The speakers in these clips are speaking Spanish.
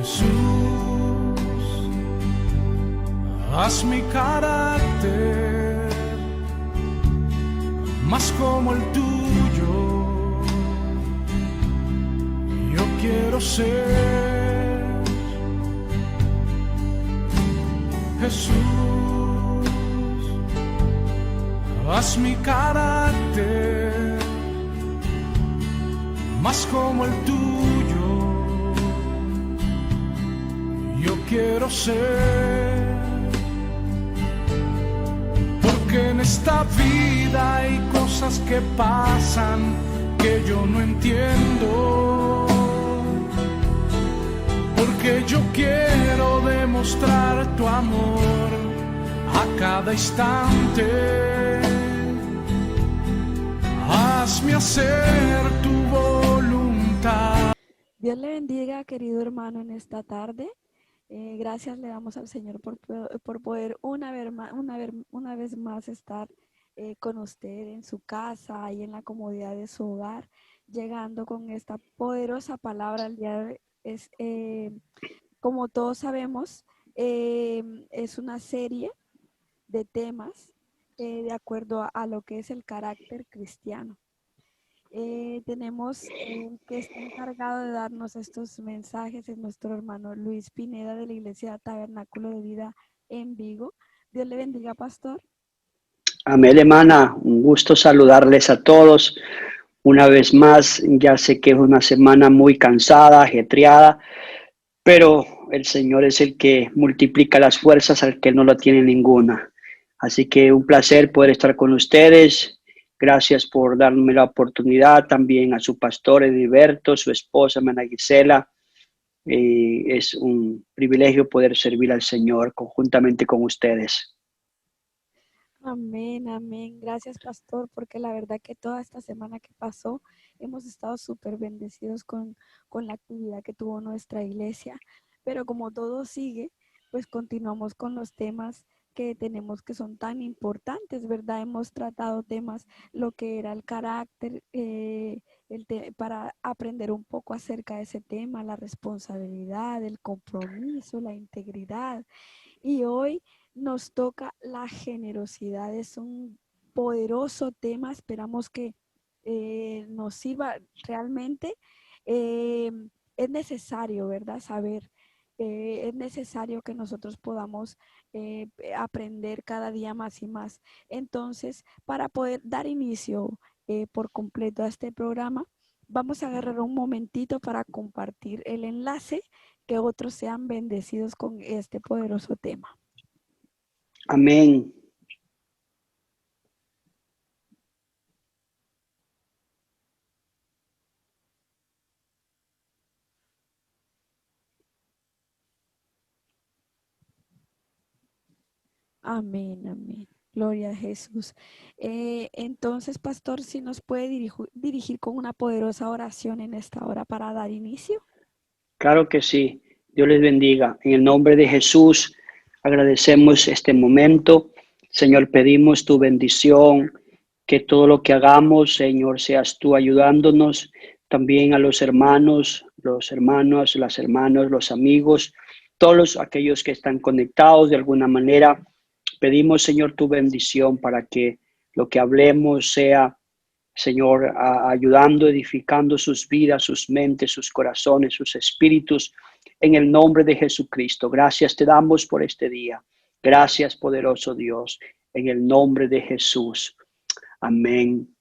Jesús, haz mi carácter más como el tuyo. Yo quiero ser Jesús, haz mi carácter más como el tuyo. Yo quiero ser, porque en esta vida hay cosas que pasan que yo no entiendo, porque yo quiero demostrar tu amor a cada instante. Hazme hacer tu voluntad. Dios le bendiga, querido hermano, en esta tarde. Gracias le damos al Señor por poder una vez más estar con usted en su casa y en la comodidad de su hogar, llegando con esta poderosa palabra al día de hoy. Como todos sabemos, es una serie de temas de acuerdo a lo que es el carácter cristiano. Tenemos que está encargado de darnos estos mensajes es nuestro hermano Luis Pineda de la Iglesia Tabernáculo de Vida en Vigo. Dios le bendiga, pastor. Amén, hermana. Un gusto saludarles a todos. Una vez más, ya sé que es una semana muy cansada, ajetreada, pero el Señor es el que multiplica las fuerzas al que no la tiene ninguna. Así que un placer poder estar con ustedes. Gracias por darme la oportunidad, también a su pastor Edilberto, su esposa Ana Gisela. Es un privilegio poder servir al Señor conjuntamente con ustedes. Amén, amén. Gracias, pastor, porque la verdad que toda esta semana que pasó hemos estado súper bendecidos con la actividad que tuvo nuestra iglesia. Pero como todo sigue, pues continuamos con los temas que tenemos que son tan importantes, ¿verdad? Hemos tratado temas, lo que era el carácter, para aprender un poco acerca de ese tema, la responsabilidad, el compromiso, la integridad. Y hoy nos toca la generosidad. Es un poderoso tema. Esperamos que nos sirva realmente. Eh, es necesario, ¿verdad? Saber. Es necesario que nosotros podamos aprender cada día más y más. Entonces, para poder dar inicio por completo a este programa, vamos a agarrar un momentito para compartir el enlace, que otros sean bendecidos con este poderoso tema. Amén. Amén, amén. Gloria a Jesús. Entonces, pastor, si nos puede dirigir con una poderosa oración en esta hora para dar inicio. Claro que sí. Dios les bendiga. En el nombre de Jesús, agradecemos este momento. Señor, pedimos tu bendición, que todo lo que hagamos, Señor, seas tú ayudándonos. También a los hermanos, las hermanas, los amigos, todos aquellos que están conectados de alguna manera. Pedimos, Señor, tu bendición para que lo que hablemos sea, Señor, ayudando, edificando sus vidas, sus mentes, sus corazones, sus espíritus, en el nombre de Jesucristo. Gracias te damos por este día. Gracias, poderoso Dios, en el nombre de Jesús. Amén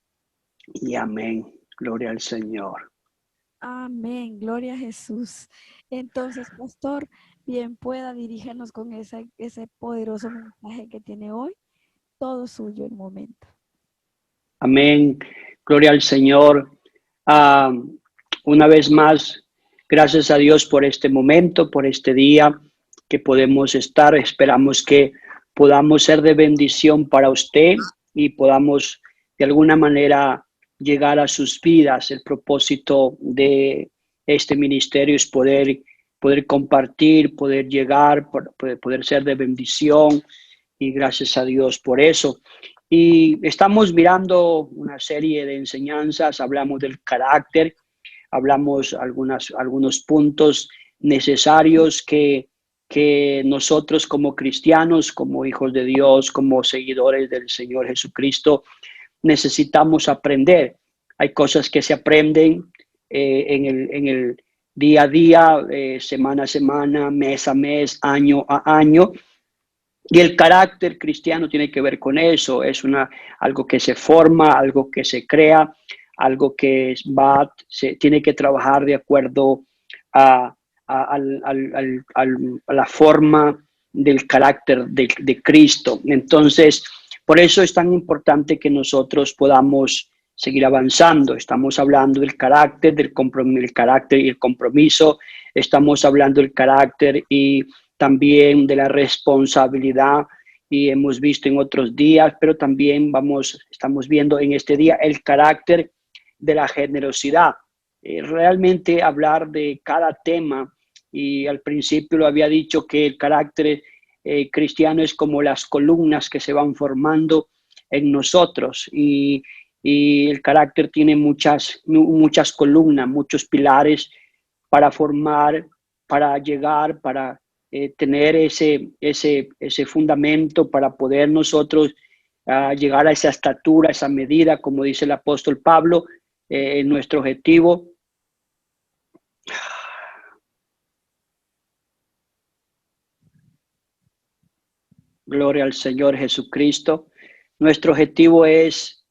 y amén. Gloria al Señor. Amén, gloria a Jesús. Entonces, pastor, bien pueda dirigirnos con ese poderoso mensaje que tiene hoy. Todo suyo el momento. Amén. Gloria al Señor. Una vez más, gracias a Dios por este momento, por este día que podemos estar. Esperamos que podamos ser de bendición para usted y podamos de alguna manera llegar a sus vidas. El propósito de este ministerio es poder compartir, poder llegar, poder ser de bendición, y gracias a Dios por eso. Y estamos mirando una serie de enseñanzas, hablamos del carácter, hablamos algunos puntos necesarios que nosotros como cristianos, como hijos de Dios, como seguidores del Señor Jesucristo, necesitamos aprender. Hay cosas que se aprenden en el día a día, semana a semana, mes a mes, año a año. Y el carácter cristiano tiene que ver con eso. Es algo que se forma, algo que se crea, algo que se tiene que trabajar de acuerdo a la forma del carácter de Cristo. Entonces, por eso es tan importante que nosotros podamos seguir avanzando. Estamos hablando del carácter, del carácter y el compromiso. Estamos hablando del carácter y también de la responsabilidad, y hemos visto en otros días, pero también estamos viendo en este día el carácter de la generosidad. Realmente hablar de cada tema, y al principio lo había dicho que el carácter cristiano es como las columnas que se van formando en nosotros, y el carácter tiene muchas columnas, muchos pilares para formar, para llegar, para tener ese fundamento para poder nosotros llegar a esa estatura, esa medida, como dice el apóstol Pablo, nuestro objetivo. Gloria al Señor Jesucristo. Nuestro objetivo es,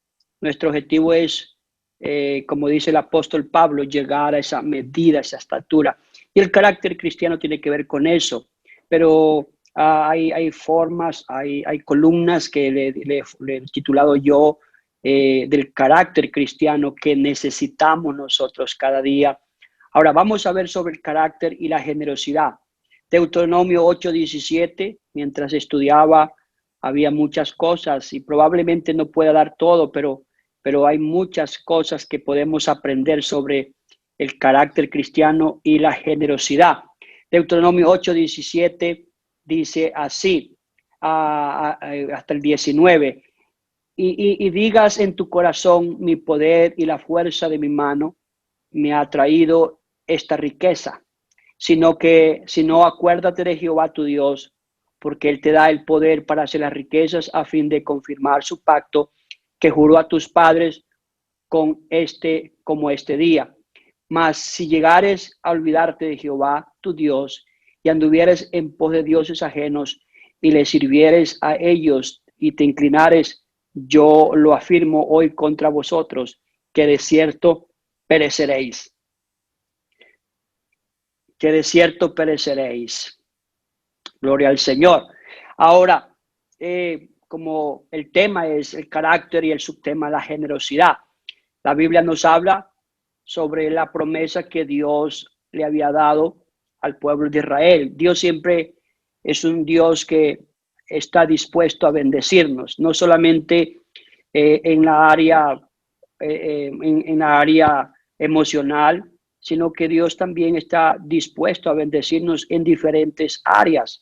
como dice el apóstol Pablo, llegar a esa medida, a esa estatura. Y el carácter cristiano tiene que ver con eso. Pero hay formas, hay columnas que le he titulado yo del carácter cristiano que necesitamos nosotros cada día. Ahora vamos a ver sobre el carácter y la generosidad. Deuteronomio 8:17, mientras estudiaba, había muchas cosas y probablemente no pueda dar todo, pero hay muchas cosas que podemos aprender sobre el carácter cristiano y la generosidad. Deuteronomio 8:17 dice así, hasta el 19, y digas en tu corazón, mi poder y la fuerza de mi mano me ha traído esta riqueza. Sino acuérdate de Jehová tu Dios, porque Él te da el poder para hacer las riquezas a fin de confirmar su pacto que juró a tus padres como este día. Mas si llegares a olvidarte de Jehová tu Dios y anduvieres en pos de dioses ajenos y les sirvieres a ellos y te inclinares, yo lo afirmo hoy contra vosotros, que de cierto pereceréis. Que de cierto pereceréis. Gloria al Señor. Ahora, como el tema es el carácter y el subtema la generosidad, la Biblia nos habla sobre la promesa que Dios le había dado al pueblo de Israel. Dios siempre es un Dios que está dispuesto a bendecirnos, no solamente en la área emocional, sino que Dios también está dispuesto a bendecirnos en diferentes áreas.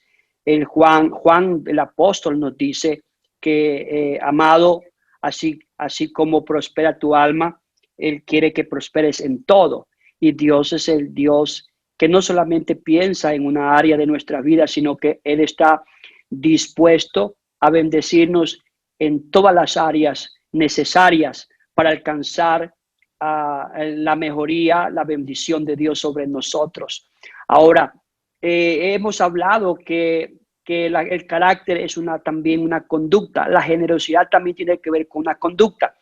Juan, el apóstol, nos dice que, amado, así como prospera tu alma, Él quiere que prosperes en todo. Y Dios es el Dios que no solamente piensa en una área de nuestra vida, sino que Él está dispuesto a bendecirnos en todas las áreas necesarias para alcanzar la mejoría, la bendición de Dios sobre nosotros. Ahora, hemos hablado que el carácter es también una conducta. La generosidad también tiene que ver con una conducta.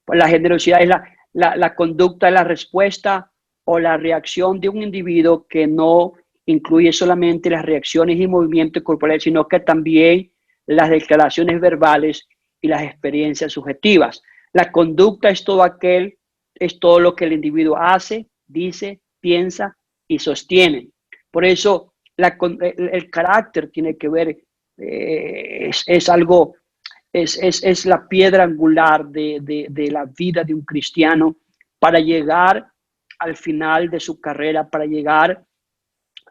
Pues la generosidad es la conducta, la respuesta o la reacción de un individuo que no incluye solamente las reacciones y movimientos corporales, sino que también las declaraciones verbales y las experiencias subjetivas. La conducta es todo lo que el individuo hace, dice, piensa y sostiene. Por eso el carácter tiene que ver, es algo, es la piedra angular de la vida de un cristiano para llegar al final de su carrera, para llegar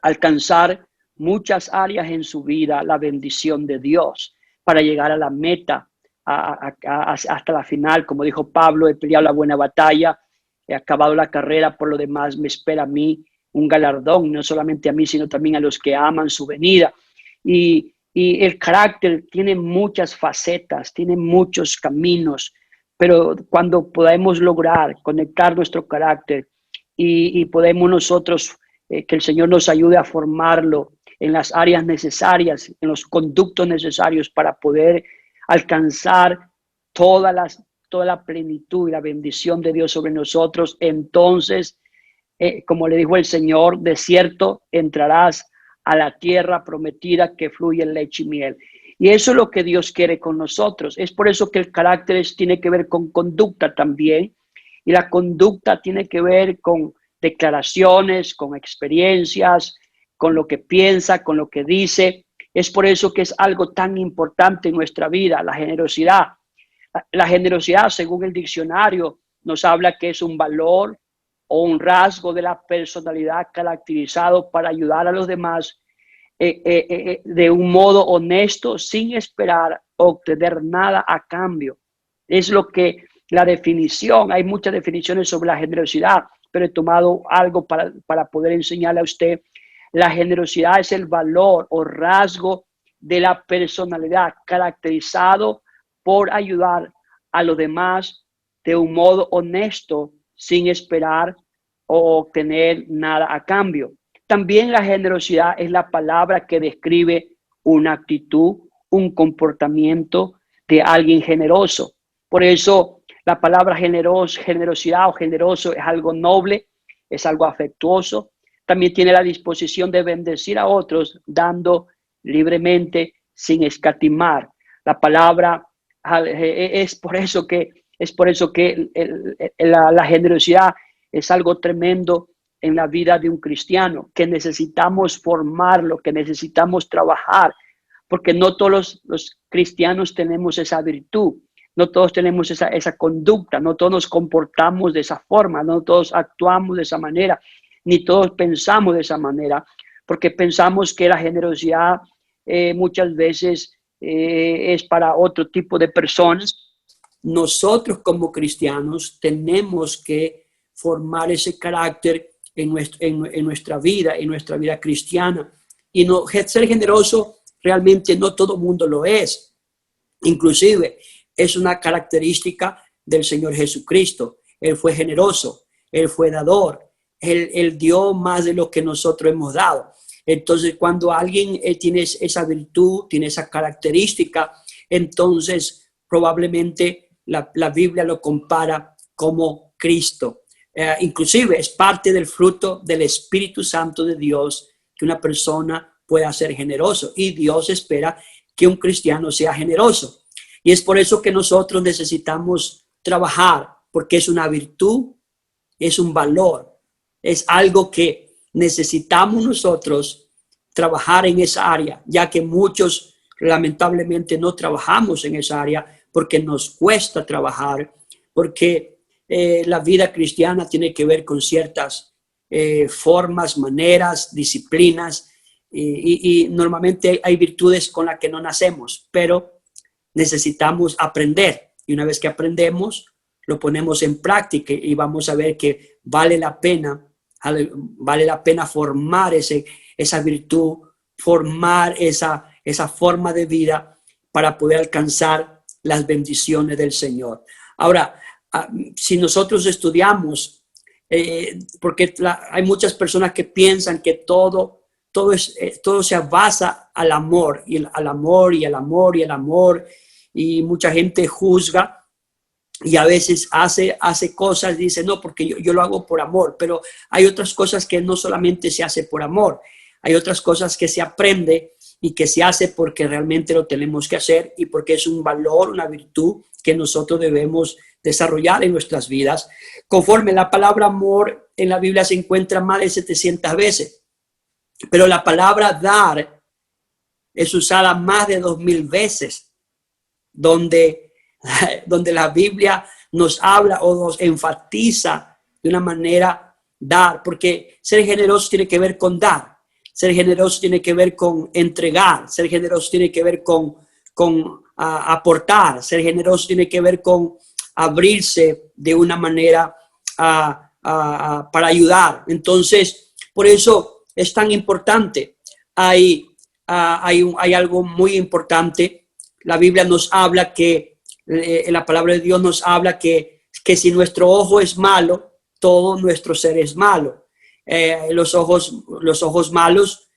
a alcanzar muchas áreas en su vida, la bendición de Dios, para llegar a la meta, hasta la final. Como dijo Pablo, he peleado la buena batalla, he acabado la carrera, por lo demás me espera a mí un galardón, no solamente a mí, sino también a los que aman su venida. Y el carácter tiene muchas facetas, tiene muchos caminos, pero cuando podemos lograr conectar nuestro carácter y podemos nosotros, que el Señor nos ayude a formarlo en las áreas necesarias, en los conductos necesarios para poder alcanzar toda la plenitud y la bendición de Dios sobre nosotros, entonces, como le dijo el Señor, de cierto entrarás a la tierra prometida que fluye leche y miel. Y eso es lo que Dios quiere con nosotros. Es por eso que el carácter tiene que ver con conducta también. Y la conducta tiene que ver con declaraciones, con experiencias, con lo que piensa, con lo que dice. Es por eso que es algo tan importante en nuestra vida, la generosidad. La generosidad, según el diccionario, nos habla que es un valor o un rasgo de la personalidad caracterizado para ayudar a los demás de un modo honesto, sin esperar obtener nada a cambio. Es lo que la definición, hay muchas definiciones sobre la generosidad, pero he tomado algo para poder enseñarle a usted. La generosidad es el valor o rasgo de la personalidad caracterizado por ayudar a los demás de un modo honesto, sin esperar o obtener nada a cambio. También la generosidad es la palabra que describe una actitud, un comportamiento de alguien generoso. Por eso la palabra generosidad o generoso es algo noble, es algo afectuoso. También tiene la disposición de bendecir a otros, dando libremente sin escatimar. La palabra es por eso que la generosidad es algo tremendo en la vida de un cristiano, que necesitamos formarlo, que necesitamos trabajar, porque no todos los cristianos tenemos esa virtud, no todos tenemos esa conducta, no todos nos comportamos de esa forma, no todos actuamos de esa manera, ni todos pensamos de esa manera, porque pensamos que la generosidad muchas veces es para otro tipo de personas. Nosotros como cristianos tenemos que formar ese carácter en nuestra vida cristiana. Y no, ser generoso realmente no todo el mundo lo es. Inclusive es una característica del Señor Jesucristo. Él fue generoso, Él fue dador, Él dio más de lo que nosotros hemos dado. Entonces, cuando alguien tiene esa virtud, tiene esa característica, entonces probablemente la Biblia lo compara como Cristo. Inclusive es parte del fruto del Espíritu Santo de Dios que una persona pueda ser generoso, y Dios espera que un cristiano sea generoso. Y es por eso que nosotros necesitamos trabajar, porque es una virtud, es un valor, es algo que necesitamos nosotros trabajar en esa área, ya que muchos lamentablemente no trabajamos en esa área porque nos cuesta trabajar, porque la vida cristiana tiene que ver con ciertas formas, maneras, disciplinas, y normalmente hay virtudes con las que no nacemos, pero necesitamos aprender, y una vez que aprendemos lo ponemos en práctica y vamos a ver que vale la pena formar esa virtud, formar esa forma de vida para poder alcanzar las bendiciones del Señor. Ahora, si nosotros estudiamos, porque hay muchas personas que piensan que todo se basa al amor, y mucha gente juzga y a veces hace cosas, dice no, porque yo lo hago por amor, pero hay otras cosas que no solamente se hace por amor, hay otras cosas que se aprende y que se hace porque realmente lo tenemos que hacer y porque es un valor, una virtud que nosotros debemos desarrollar en nuestras vidas. Conforme la palabra amor en la Biblia se encuentra más de 700 veces, pero la palabra dar es usada más de 2000 veces, donde la Biblia nos habla o nos enfatiza de una manera dar, porque ser generoso tiene que ver con dar, ser generoso tiene que ver con entregar, ser generoso tiene que ver con aportar, ser generoso tiene que ver con abrirse de una manera para ayudar. Entonces, Por eso es tan importante. Hay algo muy importante. La Biblia nos habla que, la palabra de Dios nos habla que si nuestro ojo es malo, todo nuestro ser es malo. Los ojos malos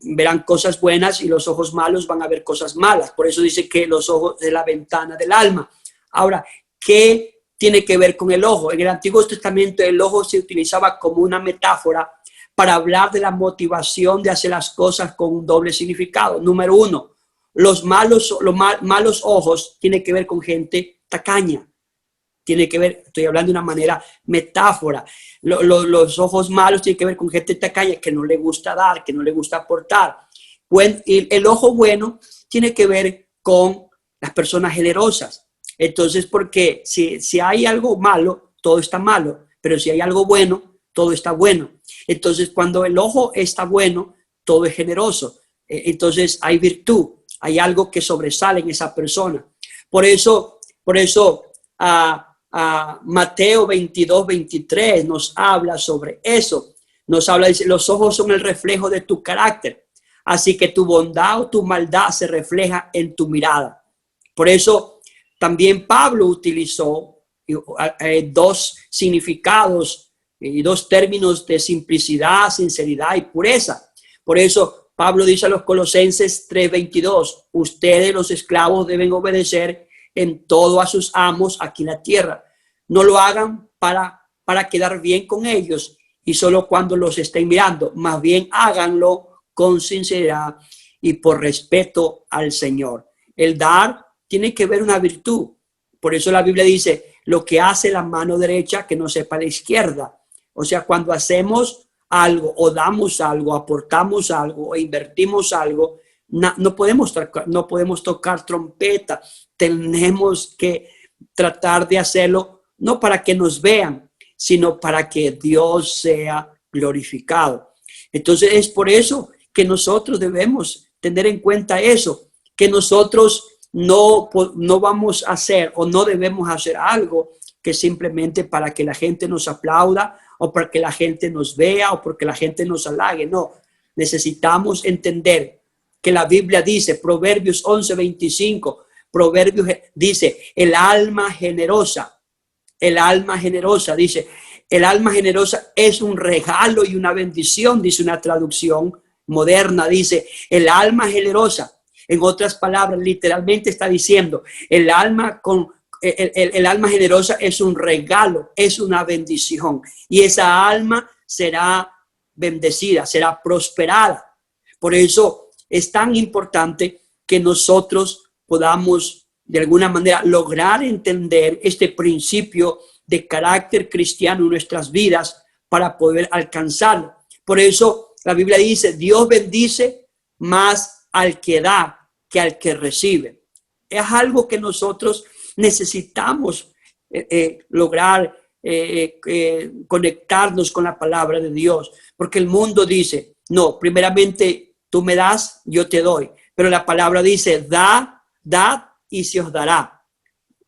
verán cosas buenas y los ojos malos van a ver cosas malas. Por eso dice que los ojos es la ventana del alma. Ahora, ¿qué tiene que ver con el ojo? En el Antiguo Testamento el ojo se utilizaba como una metáfora para hablar de la motivación de hacer las cosas con un doble significado. Número uno, los malos ojos tienen que ver con gente tacaña. Tiene que ver, estoy hablando de una manera metáfora. Los ojos malos tienen que ver con gente tacaña que no le gusta dar, que no le gusta aportar. Y el ojo bueno tiene que ver con las personas generosas. Entonces, porque si hay algo malo, todo está malo. Pero si hay algo bueno, todo está bueno. Entonces, cuando el ojo está bueno, todo es generoso. Entonces, hay virtud, hay algo que sobresale en esa persona. Por eso, Mateo 22-23 nos habla sobre eso. Nos habla, dice, los ojos son el reflejo de tu carácter. Así que tu bondad o tu maldad se refleja en tu mirada. Por eso también Pablo utilizó dos significados y dos términos de simplicidad, sinceridad y pureza. Por eso Pablo dice a los Colosenses 3:22, ustedes los esclavos deben obedecer en todo a sus amos aquí en la tierra. No lo hagan para quedar bien con ellos y solo cuando los estén mirando, más bien háganlo con sinceridad y por respeto al Señor. El dar tiene que ver una virtud. Por eso la Biblia dice, lo que hace la mano derecha que no sepa la izquierda. O sea, cuando hacemos algo o damos algo, aportamos algo o invertimos algo, no podemos tocar trompeta. Tenemos que tratar de hacerlo no para que nos vean, sino para que Dios sea glorificado. Entonces es por eso que nosotros debemos tener en cuenta eso, que nosotros no vamos a hacer o no debemos hacer algo que simplemente para que la gente nos aplauda o para que la gente nos vea o porque la gente nos halague. No, necesitamos entender que la Biblia dice, Proverbios 11:25, Proverbios dice, el alma generosa, dice, el alma generosa es un regalo y una bendición, dice una traducción moderna, dice, el alma generosa. En otras palabras, literalmente está diciendo, el alma generosa es un regalo, es una bendición. Y esa alma será bendecida, será prosperada. Por eso es tan importante que nosotros podamos de alguna manera lograr entender este principio de carácter cristiano en nuestras vidas para poder alcanzarlo. Por eso la Biblia dice, Dios bendice más al que da que al que recibe. Es algo que nosotros necesitamos lograr conectarnos con la palabra de Dios, porque el mundo dice, no, primeramente tú me das, yo te doy, pero la palabra dice, dad y se os dará.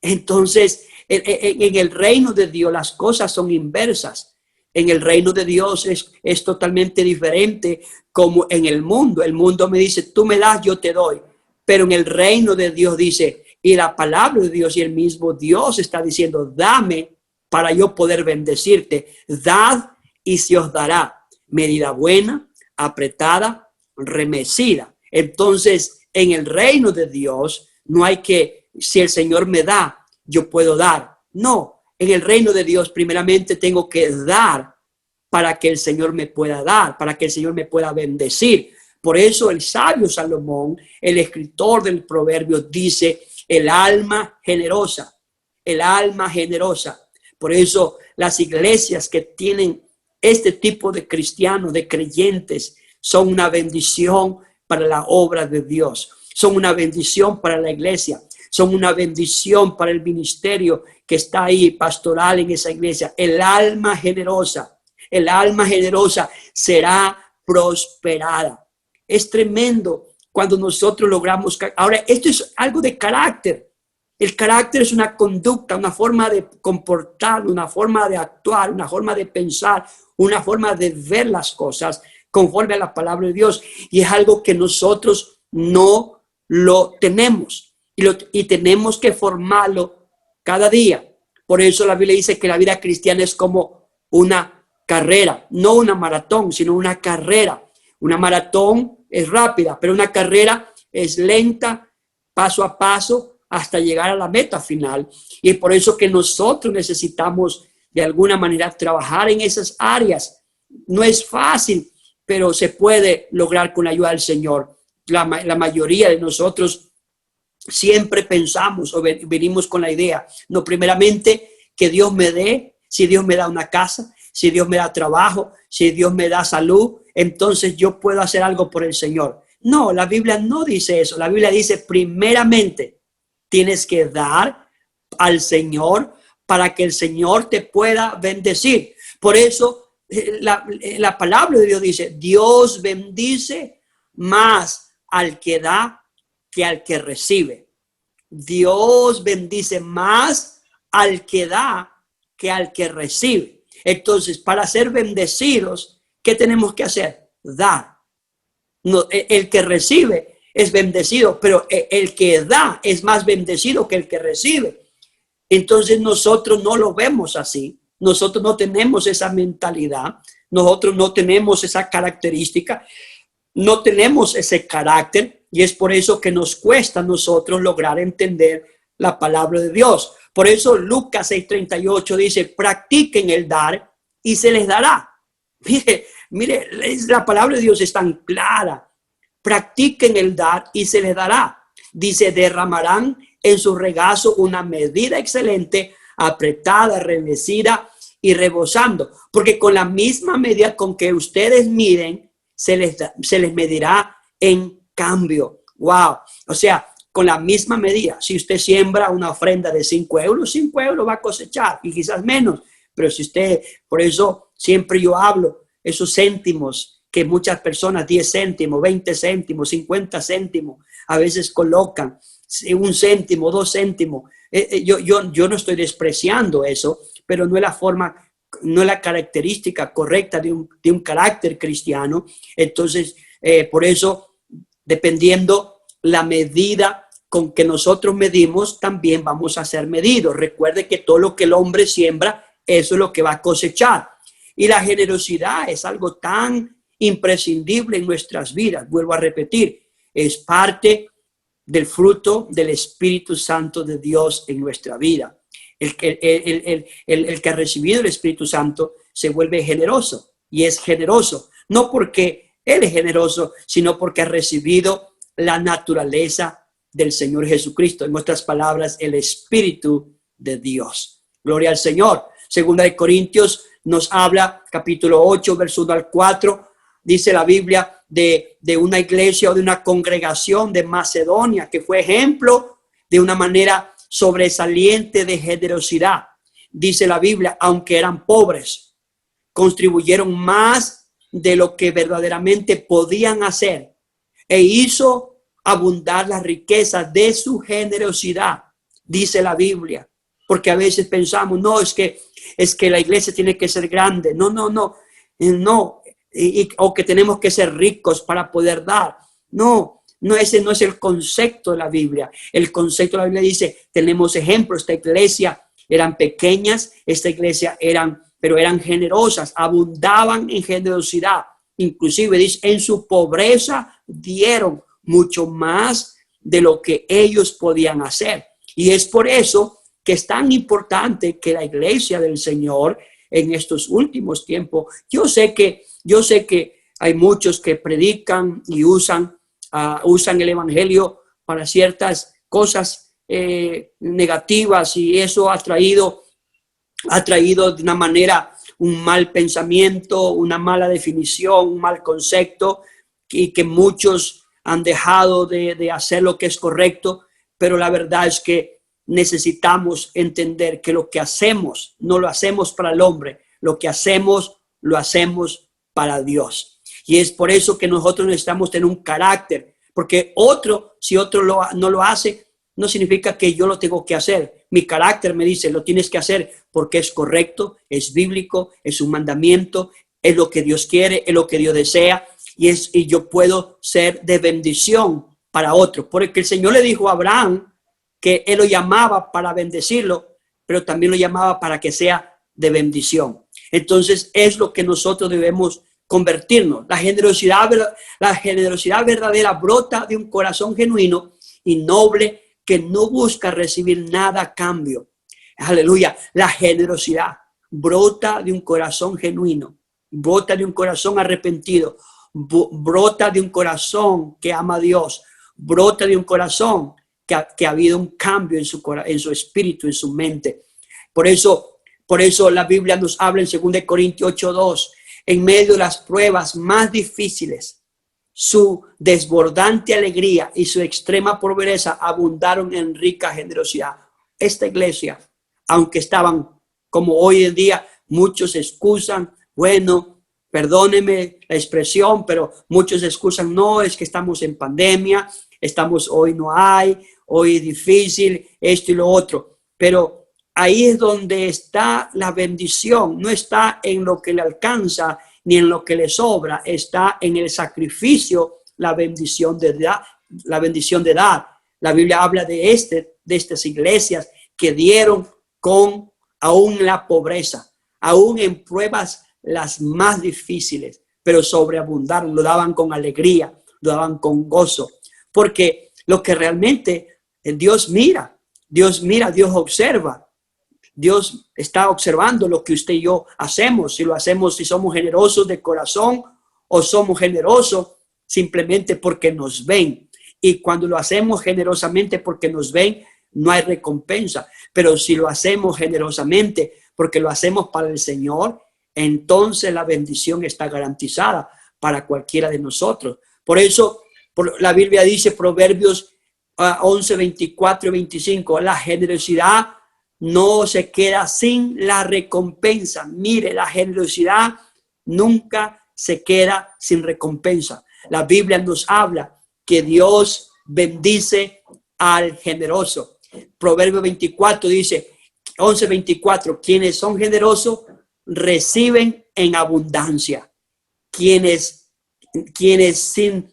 Entonces, en el reino de Dios las cosas son inversas. En el reino de Dios es totalmente diferente como en el mundo. El mundo me dice, tú me das, yo te doy. Pero en el reino de Dios dice, y la palabra de Dios y el mismo Dios está diciendo, dame para yo poder bendecirte. Dad y se os dará. Medida buena, apretada, remecida. Entonces, en el reino de Dios no hay que, si el Señor me da, yo puedo dar. No, en el reino de Dios primeramente tengo que dar para que el Señor me pueda dar, para que el Señor me pueda bendecir. Por eso el sabio Salomón, el escritor del proverbio, dice, el alma generosa, el alma generosa. Por eso las iglesias que tienen este tipo de cristianos, de creyentes, son una bendición para la obra de Dios. Son una bendición para la iglesia. Son una bendición para el ministerio que está ahí pastoral en esa iglesia. El alma generosa será prosperada. Es tremendo cuando nosotros logramos. Ahora, esto es algo de carácter. El carácter es una conducta, una forma de comportar, una forma de actuar, una forma de pensar, una forma de ver las cosas conforme a la palabra de Dios. Y es algo que nosotros no lo tenemos y tenemos que formarlo cada día. Por eso la Biblia dice que la vida cristiana es como una carrera, no una maratón, sino una carrera. Una maratón es rápida, pero una carrera es lenta, paso a paso, hasta llegar a la meta final. Y es por eso que nosotros necesitamos de alguna manera trabajar en esas áreas. No es fácil, pero se puede lograr con la ayuda del Señor. La mayoría de nosotros siempre pensamos o venimos con la idea, no, primeramente que Dios me dé, si Dios me da una casa, si Dios me da trabajo, si Dios me da salud, entonces yo puedo hacer algo por el Señor. No, la Biblia no dice eso. La Biblia dice primeramente tienes que dar al Señor para que el Señor te pueda bendecir. Por eso la palabra de Dios dice, Dios bendice más al que da que al que recibe. Dios bendice más al que da que al que recibe. Entonces, para ser bendecidos, ¿qué tenemos que hacer? Dar. No, el que recibe es bendecido, pero el que da es más bendecido que el que recibe. Entonces nosotros no lo vemos así. Nosotros no tenemos esa mentalidad. Nosotros no tenemos esa característica. No tenemos ese carácter. Y es por eso que nos cuesta a nosotros lograr entender la palabra de Dios. Por eso Lucas 6:38 dice, practiquen el dar y se les dará. Mire, la palabra de Dios es tan clara. Practiquen el dar y se les dará. Dice, derramarán en su regazo una medida excelente, apretada, revestida y rebosando. Porque con la misma medida con que ustedes miden, se les medirá en cambio. Wow. O sea, con la misma medida. Si usted siembra una ofrenda de 5 euros, 5 euros va a cosechar y quizás menos. Pero si usted, por eso siempre yo hablo, esos céntimos que muchas personas, 10 céntimos, 20 céntimos, 50 céntimos, a veces colocan 1 céntimo, 2 céntimos. Yo no estoy despreciando eso, pero no es la forma, no es la característica correcta de un carácter cristiano. Entonces, por eso, dependiendo la medida con que nosotros medimos, también vamos a ser medidos. Recuerde que todo lo que el hombre siembra, eso es lo que va a cosechar. Y la generosidad es algo tan imprescindible en nuestras vidas. Vuelvo a repetir, es parte del fruto del Espíritu Santo de Dios en nuestra vida. El que ha recibido el Espíritu Santo se vuelve generoso y es generoso, no porque Él es generoso, sino porque ha recibido la naturaleza del Señor Jesucristo. En otras palabras, el Espíritu de Dios. Gloria al Señor. Segunda de Corintios nos habla, capítulo 8, verso 1 al 4, dice la Biblia de una iglesia o de una congregación de Macedonia que fue ejemplo de una manera sobresaliente de generosidad. Dice la Biblia, aunque eran pobres, contribuyeron más de lo que verdaderamente podían hacer e hizo abundar las riquezas de su generosidad, dice la Biblia. Porque a veces pensamos, no, es que la iglesia tiene que ser grande. No. O que tenemos que ser ricos para poder dar. No, ese no es el concepto de la Biblia. El concepto de la Biblia dice, tenemos ejemplos. Esta iglesia eran pequeñas, esta iglesia pero eran generosas, abundaban en generosidad. Inclusive dice, en su pobreza dieron mucho más de lo que ellos podían hacer. Y es por eso que es tan importante que la iglesia del Señor en estos últimos tiempos, yo sé que hay muchos que predican y usan el evangelio para ciertas cosas negativas, y eso ha traído de una manera un mal pensamiento, una mala definición, un mal concepto, y que muchos han dejado de hacer lo que es correcto. Pero la verdad es que necesitamos entender que lo que hacemos no lo hacemos para el hombre, lo que hacemos lo hacemos para Dios. Y es por eso que nosotros necesitamos tener un carácter, porque si otro no lo hace, no significa que yo lo tengo que hacer. Mi carácter me dice, lo tienes que hacer porque es correcto, es bíblico, es un mandamiento, es lo que Dios quiere, es lo que Dios desea y yo puedo ser de bendición para otros. Porque el Señor le dijo a Abraham que Él lo llamaba para bendecirlo, pero también lo llamaba para que sea de bendición. Entonces es lo que nosotros debemos convertirnos. La generosidad verdadera brota de un corazón genuino y noble que no busca recibir nada a cambio. Aleluya. La generosidad brota de un corazón genuino, brota de un corazón arrepentido, brota de un corazón que ama a Dios, brota de un corazón que ha habido un cambio en su espíritu, en su mente. Por eso la Biblia nos habla en 2 Corintios 8:2, en medio de las pruebas más difíciles, su desbordante alegría y su extrema pobreza abundaron en rica generosidad. Esta iglesia, aunque estaban como hoy en día, muchos excusan, bueno, perdóneme la expresión, pero muchos excusan, no, es que estamos en pandemia, hoy no hay, hoy es difícil, esto y lo otro. Pero ahí es donde está la bendición, no está en lo que le alcanza ni en lo que le sobra, está en el sacrificio, la bendición de dar. La Biblia habla de estas iglesias que dieron con aún la pobreza, aún en pruebas las más difíciles, pero sobreabundaron, lo daban con alegría, lo daban con gozo, porque lo que realmente Dios mira, Dios observa. Dios está observando lo que usted y yo hacemos, si somos generosos de corazón o somos generosos simplemente porque nos ven. Y cuando lo hacemos generosamente porque nos ven, no hay recompensa. Pero si lo hacemos generosamente porque lo hacemos para el Señor, entonces la bendición está garantizada para cualquiera de nosotros. Por eso la Biblia dice, Proverbios 11, 24 y 25, la generosidad no se queda sin la recompensa. Mire, la generosidad nunca se queda sin recompensa. La Biblia nos habla que Dios bendice al generoso. Proverbio 24 dice, 11:24, quienes son generosos reciben en abundancia. Quienes sin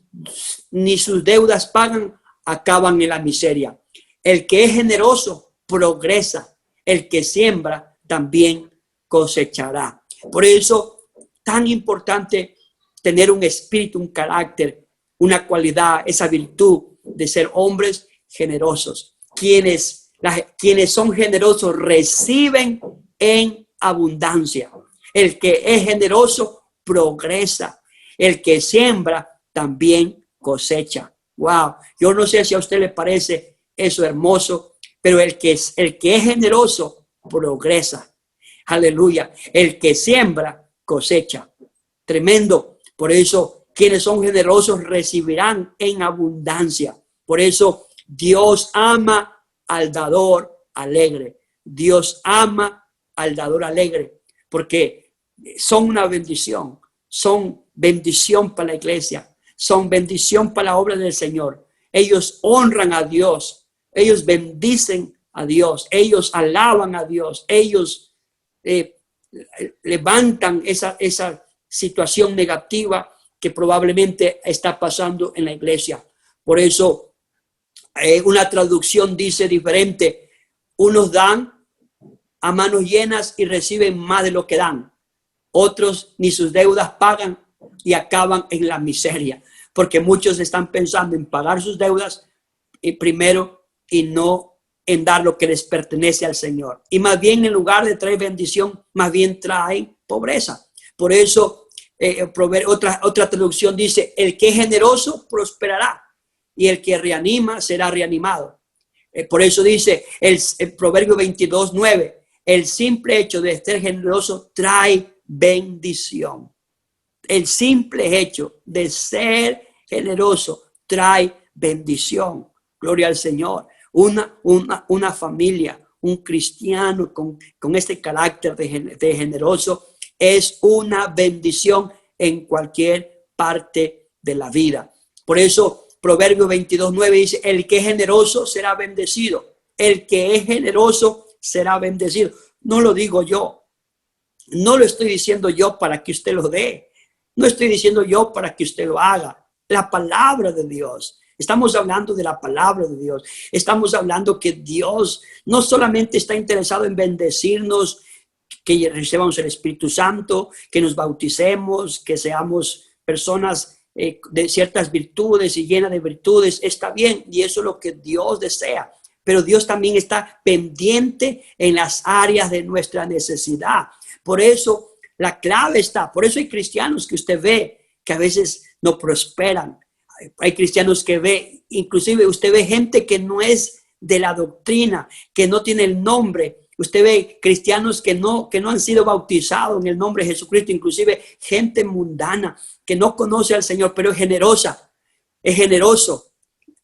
ni sus deudas pagan, acaban en la miseria. El que es generoso progresa. El que siembra también cosechará. Por eso, tan importante tener un espíritu, un carácter, una cualidad, esa virtud de ser hombres generosos. Quienes son generosos reciben en abundancia. El que es generoso progresa. El que siembra también cosecha. Wow, yo no sé si a usted le parece eso hermoso, pero el que es generoso progresa. Aleluya. El que siembra cosecha. Tremendo. Por eso, quienes son generosos recibirán en abundancia. Por eso, Dios ama al dador alegre. Dios ama al dador alegre, porque son una bendición. Son bendición para la iglesia. Son bendición para la obra del Señor. Ellos honran a Dios. Ellos bendicen a Dios. Ellos alaban a Dios. Ellos levantan esa situación negativa que probablemente está pasando en la iglesia. Por eso, una traducción dice diferente. Unos dan a manos llenas y reciben más de lo que dan. Otros ni sus deudas pagan y acaban en la miseria. Porque muchos están pensando en pagar sus deudas primero y no en dar lo que les pertenece al Señor. Y más bien, en lugar de traer bendición, más bien traen pobreza. Por eso, otra traducción dice, el que es generoso prosperará y el que reanima será reanimado. Por eso dice el Proverbio 22:9, el simple hecho de ser generoso trae bendición. El simple hecho de ser generoso trae bendición. Gloria al Señor. Una familia, un cristiano con este carácter de generoso es una bendición en cualquier parte de la vida. Por eso Proverbio 22:9 dice, el que es generoso será bendecido. El que es generoso será bendecido. No lo digo yo. No lo estoy diciendo yo para que usted lo dé. No estoy diciendo yo para que usted lo haga. La palabra de Dios. Estamos hablando de la palabra de Dios. Estamos hablando que Dios no solamente está interesado en bendecirnos, que recibamos el Espíritu Santo, que nos bauticemos, que seamos personas de ciertas virtudes y llenas de virtudes. Está bien, y eso es lo que Dios desea. Pero Dios también está pendiente en las áreas de nuestra necesidad. Por eso la clave está. Por eso hay cristianos que usted ve que a veces no prosperan. Hay cristianos que ve, inclusive usted ve gente que no es de la doctrina, que no tiene el nombre. Usted ve cristianos que no han sido bautizados en el nombre de Jesucristo, inclusive gente mundana que no conoce al Señor, pero es generosa, es generoso,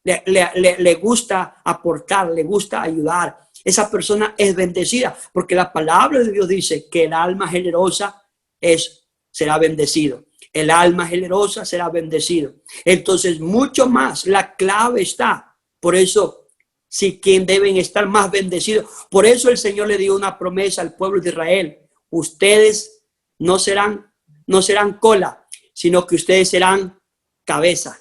le gusta aportar, le gusta ayudar. Esa persona es bendecida porque la palabra de Dios dice que el alma generosa será bendecido. El alma generosa será bendecido. Entonces, mucho más, la clave está. Por eso, sí, quien deben estar más bendecidos. Por eso el Señor le dio una promesa al pueblo de Israel. Ustedes no serán cola, sino que ustedes serán cabeza.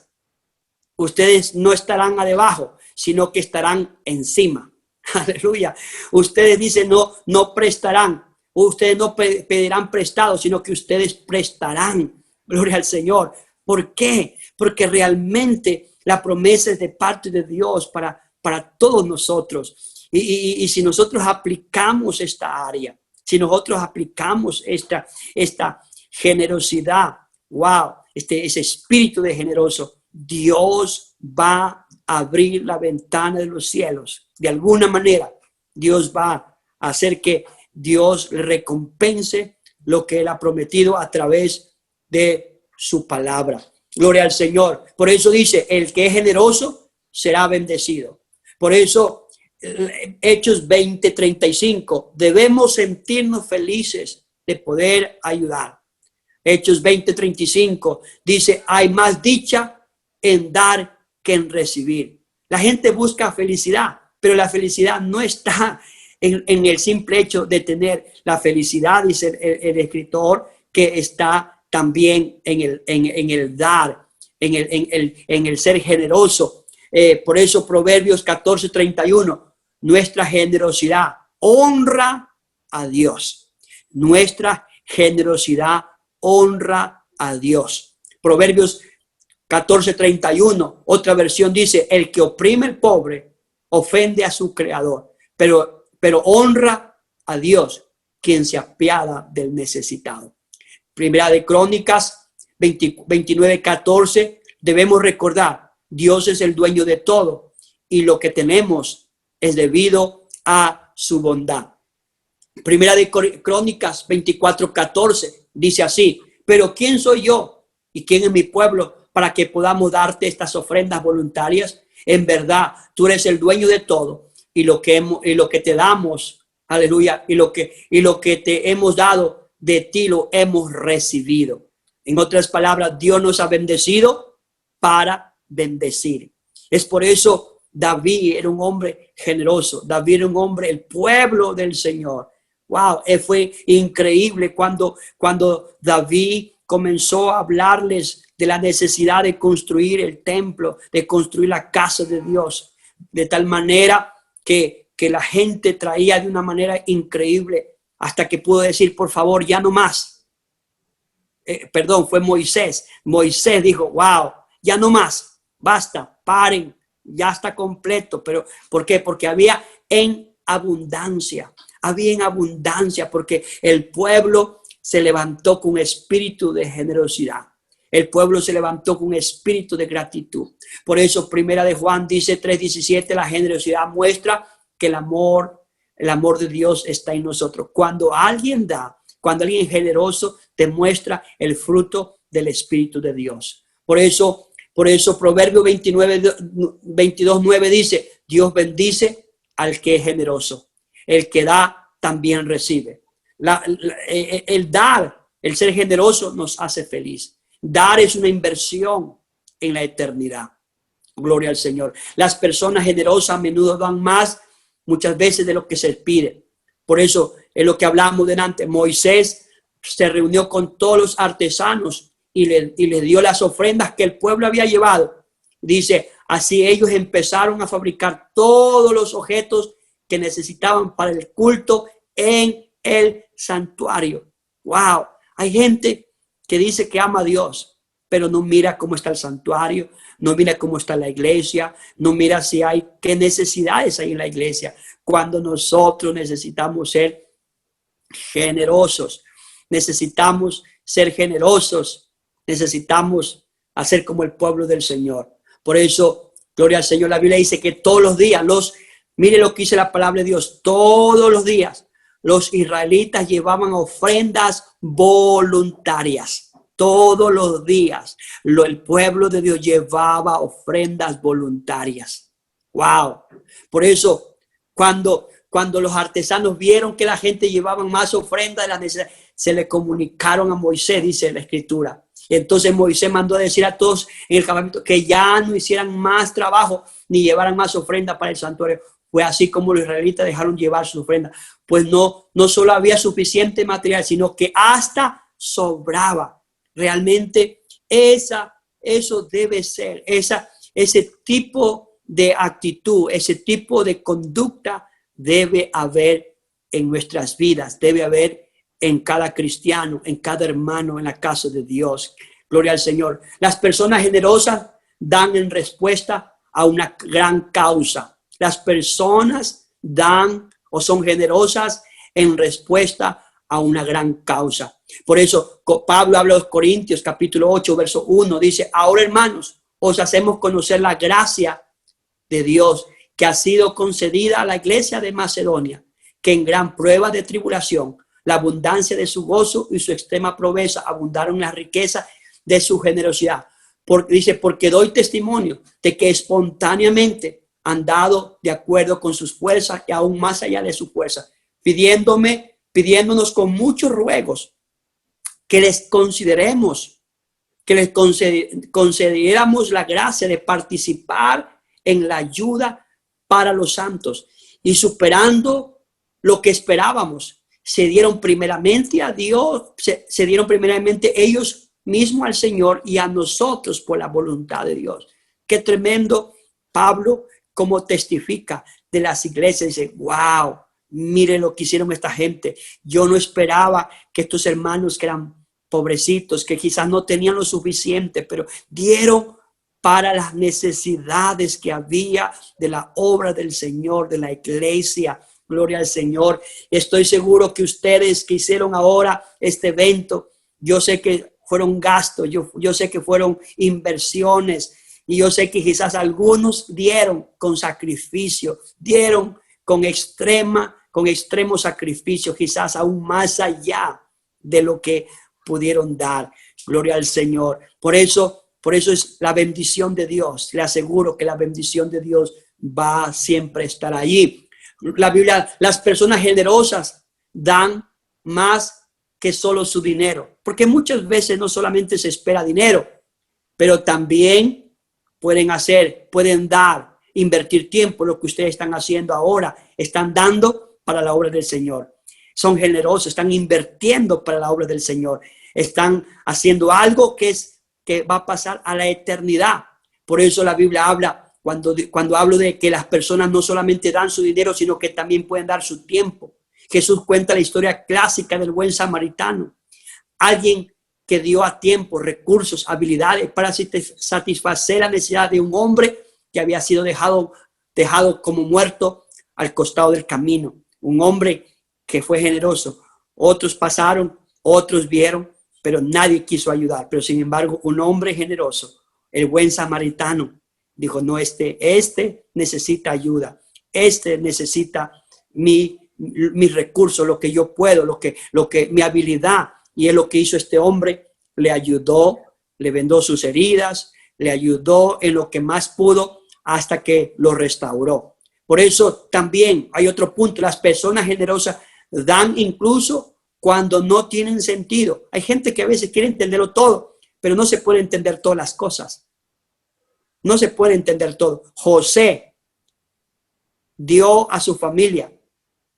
Ustedes no estarán abajo, sino que estarán encima. Aleluya. Ustedes dicen no prestarán. Ustedes no pedirán prestado, sino que ustedes prestarán. Gloria al Señor. ¿Por qué? Porque realmente la promesa es de parte de Dios para todos nosotros. Y si nosotros aplicamos esta área, si nosotros aplicamos esta generosidad, wow, ese espíritu de generoso, Dios va a abrir la ventana de los cielos. De alguna manera, Dios va a hacer que Dios le recompense lo que Él ha prometido a través de su palabra. Gloria al Señor. Por eso dice, el que es generoso será bendecido. Por eso, Hechos 20:35, debemos sentirnos felices de poder ayudar. Hechos 20:35 dice, hay más dicha en dar que en recibir. La gente busca felicidad, pero la felicidad no está en el simple hecho de tener la felicidad, dice el escritor, que está también en el dar, en el ser generoso. Por eso Proverbios 14:31, nuestra generosidad honra a Dios. Nuestra generosidad honra a Dios. Proverbios 14:31, otra versión dice, el que oprime al pobre ofende a su creador, pero honra a Dios, quien se apiada del necesitado. Primera de Crónicas 29:14, debemos recordar, Dios es el dueño de todo y lo que tenemos es debido a su bondad. Primera de Crónicas 24:14 dice así, pero ¿quién soy yo y quién es mi pueblo para que podamos darte estas ofrendas voluntarias? En verdad, tú eres el dueño de todo y lo que te damos, aleluya, y lo que te hemos dado de ti lo hemos recibido. En otras palabras, Dios nos ha bendecido para bendecir. Es por eso David era un hombre generoso. David era un hombre, el pueblo del Señor. Wow, fue increíble cuando David comenzó a hablarles de la necesidad de construir el templo, de construir la casa de Dios, de tal manera que la gente traía de una manera increíble hasta que pudo decir, por favor, ya no más. Fue Moisés. Moisés dijo, wow, ya no más, basta, paren, ya está completo. Pero ¿por qué? Porque había en abundancia, porque el pueblo se levantó con espíritu de generosidad. El pueblo se levantó con espíritu de gratitud. Por eso, Primera de Juan dice 3:17, la generosidad muestra que el amor de Dios está en nosotros. Cuando alguien da, cuando alguien es generoso, demuestra el fruto del Espíritu de Dios. Por eso Proverbio 22:9 dice, Dios bendice al que es generoso. El que da también recibe. El dar, el ser generoso nos hace feliz. Dar es una inversión en la eternidad. Gloria al Señor. Las personas generosas a menudo dan más, muchas veces, de lo que se les pide. Por eso, es lo que hablamos delante. Moisés se reunió con todos los artesanos y le dio las ofrendas que el pueblo había llevado. Dice, así ellos empezaron a fabricar todos los objetos que necesitaban para el culto en el santuario. Wow, hay gente que dice que ama a Dios, pero no mira cómo está el santuario, no mira cómo está la iglesia, no mira si hay, qué necesidades hay en la iglesia. Cuando nosotros necesitamos ser generosos, necesitamos ser generosos, necesitamos hacer como el pueblo del Señor. Por eso, gloria al Señor, la Biblia dice que todos los días, mire lo que dice la palabra de Dios, todos los días los israelitas llevaban ofrendas voluntarias. Todos los días el pueblo de Dios llevaba ofrendas voluntarias. Wow. Por eso, cuando los artesanos vieron que la gente llevaba más ofrendas de las necesidades, se le comunicaron a Moisés, dice la Escritura. Y entonces Moisés mandó a decir a todos en el campamento que ya no hicieran más trabajo ni llevaran más ofrendas para el santuario. Fue así como los israelitas dejaron llevar sus ofrendas. Pues no solo había suficiente material, sino que hasta sobraba. Realmente eso debe ser, ese tipo de actitud, ese tipo de conducta debe haber en nuestras vidas, debe haber en cada cristiano, en cada hermano en la casa de Dios. Gloria al Señor. Las personas generosas dan en respuesta a una gran causa. Las personas dan o son generosas en respuesta a una gran causa. Por eso Pablo habla a los Corintios capítulo 8 verso 1, dice, ahora hermanos, os hacemos conocer la gracia de Dios que ha sido concedida a la iglesia de Macedonia, que en gran prueba de tribulación, la abundancia de su gozo y su extrema proveza abundaron en la riqueza de su generosidad. Dice, porque doy testimonio de que espontáneamente han dado de acuerdo con sus fuerzas y aún más allá de su fuerza, pidiéndonos con muchos ruegos que les concediéramos la gracia de participar en la ayuda para los santos, y superando lo que esperábamos, se dieron primeramente a Dios, se dieron primeramente ellos mismos al Señor y a nosotros por la voluntad de Dios. Qué tremendo Pablo como testifica de las iglesias. Dice, wow, mire lo que hicieron esta gente. Yo no esperaba que estos hermanos que eran pobrecitos, que quizás no tenían lo suficiente, pero dieron para las necesidades que había de la obra del Señor, de la iglesia. Gloria al Señor. Estoy seguro que ustedes que hicieron ahora este evento, yo sé que fueron gastos, yo sé que fueron inversiones, y yo sé que quizás algunos dieron con sacrificio, dieron con extremo sacrificio, quizás aún más allá de lo que pudieron dar. Gloria al Señor. Por eso es la bendición de Dios. Le aseguro que la bendición de Dios va siempre a estar allí. La Biblia, las personas generosas dan más que solo su dinero, porque muchas veces no solamente se espera dinero, pero también pueden dar, invertir tiempo, lo que ustedes están haciendo ahora, están dando para la obra del Señor. Son generosos, están invirtiendo para la obra del Señor, están haciendo algo que va a pasar a la eternidad. Por eso la Biblia habla, cuando hablo de que las personas no solamente dan su dinero, sino que también pueden dar su tiempo. Jesús cuenta la historia clásica del buen samaritano. Alguien que dio a tiempo, recursos, habilidades para satisfacer la necesidad de un hombre que había sido dejado como muerto al costado del camino. Un hombre que fue generoso. Otros pasaron, otros vieron, pero nadie quiso ayudar. Pero sin embargo, un hombre generoso, el buen samaritano, dijo, no, este necesita ayuda. Este necesita mi recurso, lo que yo puedo, lo que mi habilidad. Y es lo que hizo este hombre. Le ayudó, le vendó sus heridas, le ayudó en lo que más pudo hasta que lo restauró. Por eso también hay otro punto. Las personas generosas dan incluso cuando no tienen sentido. Hay gente que a veces quiere entenderlo todo, pero no se puede entender todas las cosas. no se puede entender todo. José dio a su familia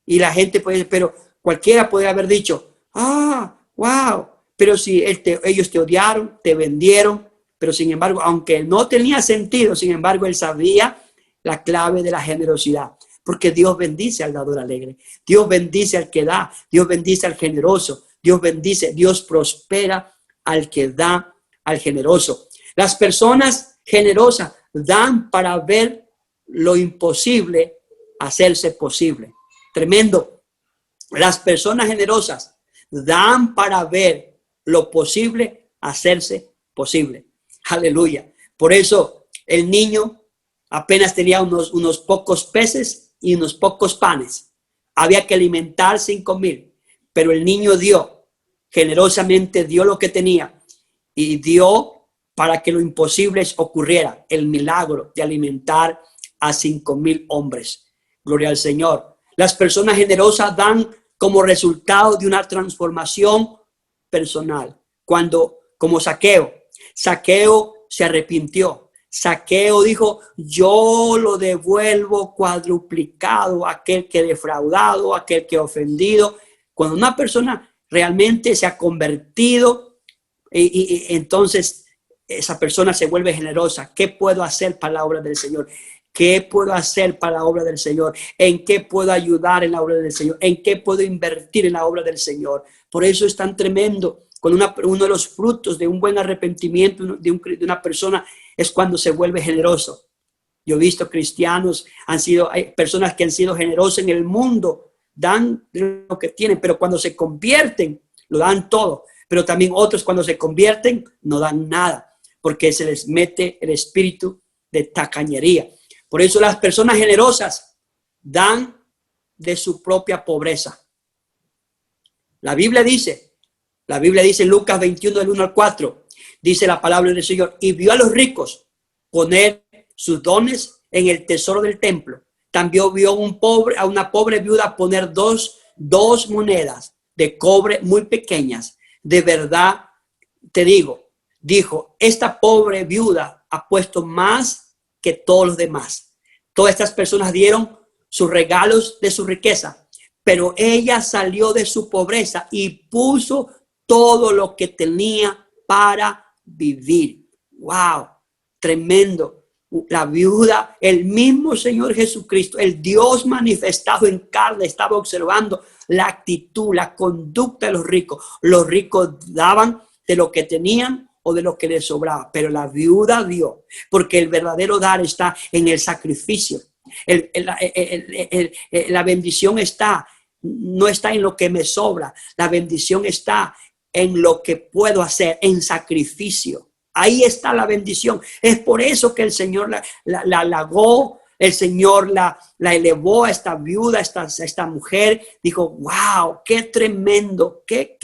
y la gente puede, pero cualquiera puede haber dicho, wow, pero si ellos te odiaron, te vendieron, pero sin embargo, aunque no tenía sentido, sin embargo, él sabía la clave de la generosidad, porque Dios bendice al dador alegre, Dios bendice al que da, Dios bendice al generoso, Dios bendice, Dios prospera al que da, al generoso. Las personas generosas dan para ver lo imposible hacerse posible. Tremendo. Las personas generosas dan para ver lo posible hacerse posible. Aleluya. Por eso el niño apenas tenía unos pocos peces y unos pocos panes. Había que alimentar 5,000, pero el niño dio, generosamente dio lo que tenía y dio para que lo imposible ocurriera, el milagro de alimentar a 5,000 hombres. Gloria al Señor. Las personas generosas dan como resultado de una transformación personal. Cuando, como Zaqueo se arrepintió. Zaqueo dijo, yo lo devuelvo cuadruplicado a aquel que defraudado, a aquel que ofendido. Cuando una persona realmente se ha convertido y entonces esa persona se vuelve generosa. ¿Qué puedo hacer para la obra del Señor? ¿Qué puedo hacer para la obra del Señor? ¿En qué puedo ayudar en la obra del Señor? ¿En qué puedo invertir en la obra del Señor? Por eso es tan tremendo. Cuando uno de los frutos de un buen arrepentimiento de una persona es cuando se vuelve generoso. Yo he visto cristianos, hay personas que han sido generosas en el mundo, dan lo que tienen, pero cuando se convierten, lo dan todo. Pero también otros cuando se convierten, no dan nada, porque se les mete el espíritu de tacañería. Por eso las personas generosas dan de su propia pobreza. La Biblia dice en Lucas 21, del 1 al 4, dice la palabra del Señor, y vio a los ricos poner sus dones en el tesoro del templo. También vio a una pobre viuda poner dos monedas de cobre muy pequeñas. De verdad te dijo, esta pobre viuda ha puesto más que todos los demás. Todas estas personas dieron sus regalos de su riqueza, pero ella salió de su pobreza y puso todo lo que tenía para vivir. ¡Wow! Tremendo. La viuda, el mismo Señor Jesucristo, el Dios manifestado en carne, estaba observando la actitud, la conducta de los ricos. Los ricos daban de lo que tenían o de lo que les sobraba, pero la viuda dio, porque el verdadero dar está en el sacrificio. La bendición no está en lo que me sobra, la bendición está en lo que puedo hacer, en sacrificio. Ahí está la bendición. Es por eso que el Señor la halagó, el Señor la elevó a esta viuda, a esta mujer. Dijo, wow, qué tremendo, qué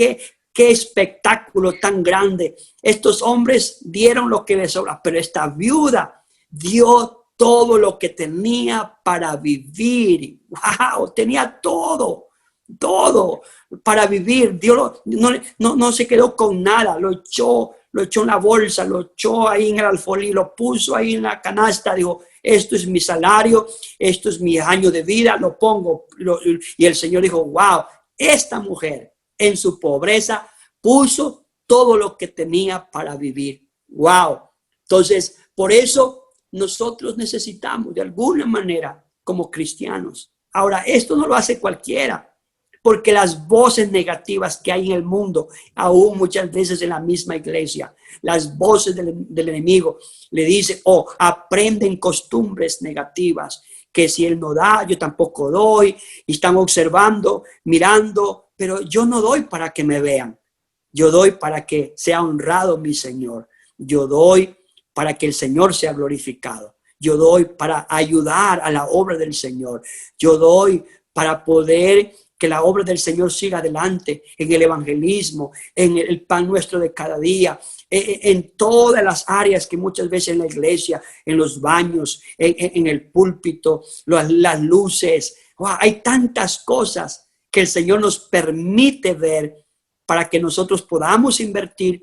espectáculo tan grande. Estos hombres dieron lo que les sobra, pero esta viuda dio todo lo que tenía para vivir. Wow, tenía todo para vivir. Dios no se quedó con nada, lo echó en la bolsa, lo echó ahí en el alfolí, lo puso ahí en la canasta. Dijo, esto es mi salario, esto es mi año de vida, lo pongo. Y el Señor dijo, wow, esta mujer en su pobreza puso todo lo que tenía para vivir. Wow. Entonces, por eso nosotros necesitamos de alguna manera como cristianos. Ahora, esto no lo hace cualquiera, porque las voces negativas que hay en el mundo, aún muchas veces en la misma iglesia, las voces del enemigo le dicen, aprenden costumbres negativas, que si él no da, yo tampoco doy, y están observando, mirando, pero yo no doy para que me vean, yo doy para que sea honrado mi Señor, yo doy para que el Señor sea glorificado, yo doy para ayudar a la obra del Señor, yo doy para poder que la obra del Señor siga adelante en el evangelismo, en el pan nuestro de cada día, en todas las áreas que muchas veces en la iglesia, en los baños, en el púlpito, las luces. Wow, hay tantas cosas que el Señor nos permite ver para que nosotros podamos invertir,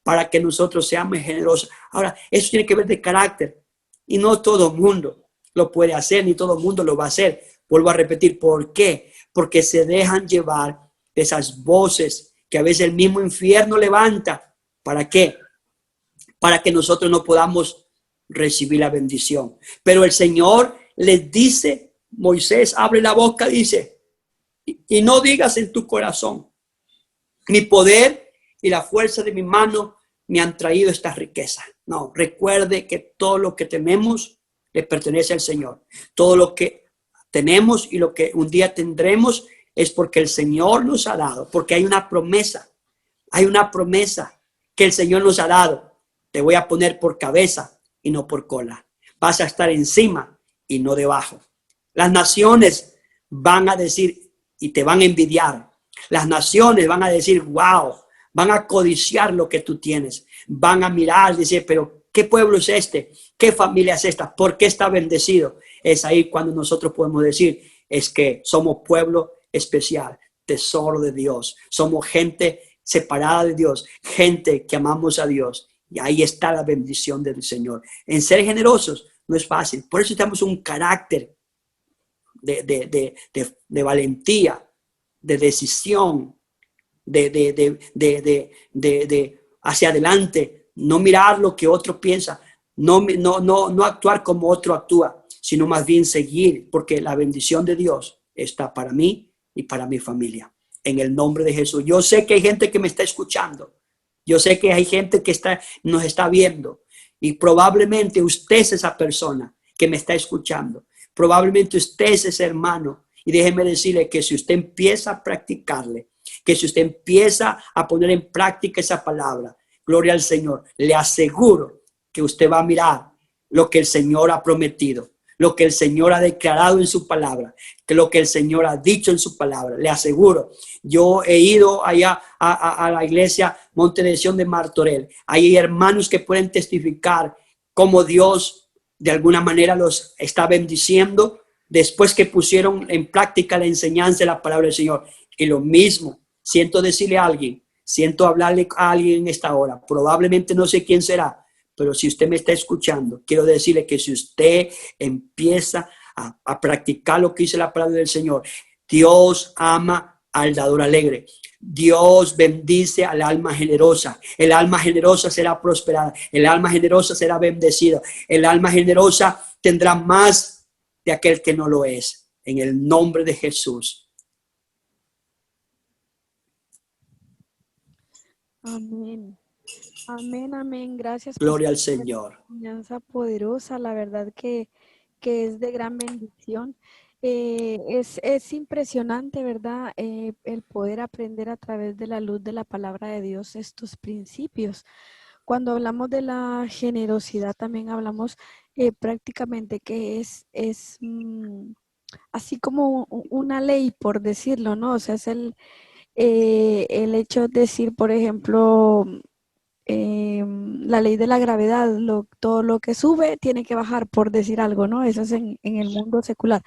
para que nosotros seamos generosos. Ahora, eso tiene que ver de carácter. Y no todo el mundo lo puede hacer, ni todo el mundo lo va a hacer. Vuelvo a repetir, ¿por qué? Porque se dejan llevar de esas voces que a veces el mismo infierno levanta. ¿Para qué? Para que nosotros no podamos recibir la bendición. Pero el Señor les dice, Moisés abre la boca, dice, y no digas en tu corazón, mi poder y la fuerza de mi mano me han traído esta riqueza. No, recuerde que todo lo que tenemos le pertenece al Señor. Todo lo que tenemos y lo que un día tendremos es porque el Señor nos ha dado, porque hay una promesa que el Señor nos ha dado. Te voy a poner por cabeza y no por cola. Vas a estar encima y no debajo. Las naciones van a decir y te van a envidiar. Las naciones van a decir, wow, van a codiciar lo que tú tienes. Van a mirar y decir, pero ¿qué pueblo es este? ¿Qué familia es esta? ¿Por qué está bendecido? Es ahí cuando nosotros podemos decir, es que somos pueblo especial, tesoro de Dios. Somos gente separada de Dios, gente que amamos a Dios. Y ahí está la bendición del Señor. En ser generosos no es fácil. Por eso tenemos un carácter de valentía, de decisión, de hacia adelante. No mirar lo que otro piensa. No actuar como otro actúa, sino más bien seguir, porque la bendición de Dios está para mí y para mi familia. En el nombre de Jesús. Yo sé que hay gente que me está escuchando. Yo sé que hay gente que nos está viendo. Y probablemente usted es esa persona que me está escuchando. Probablemente usted es ese hermano. Y déjeme decirle que si usted empieza a practicarle, que si usted empieza a poner en práctica esa palabra, gloria al Señor, le aseguro que usted va a mirar lo que el Señor ha prometido, lo que el Señor ha declarado en su palabra, que lo que el Señor ha dicho en su palabra. Le aseguro, yo he ido allá a la iglesia Monte de Sion de Martorell. Hay hermanos que pueden testificar cómo Dios de alguna manera los está bendiciendo después que pusieron en práctica la enseñanza de la palabra del Señor. Y lo mismo, siento decirle a alguien, siento hablarle a alguien en esta hora, probablemente no sé quién será, pero si usted me está escuchando, quiero decirle que si usted empieza a practicar lo que dice la palabra del Señor, Dios ama al dador alegre. Dios bendice al alma generosa. El alma generosa será prosperada. El alma generosa será bendecida. El alma generosa tendrá más de aquel que no lo es. En el nombre de Jesús. Amén. Amén, amén. Gracias. Gloria al Pastor, por Señor. esta enseñanza poderosa, la verdad que es de gran bendición. Es impresionante, ¿verdad? El poder aprender a través de la luz de la palabra de Dios estos principios. Cuando hablamos de la generosidad, también hablamos prácticamente que es así como una ley, por decirlo, ¿no? O sea, es el hecho de decir, por ejemplo, la ley de la gravedad, todo lo que sube tiene que bajar, por decir algo, ¿no? Eso es en el mundo secular.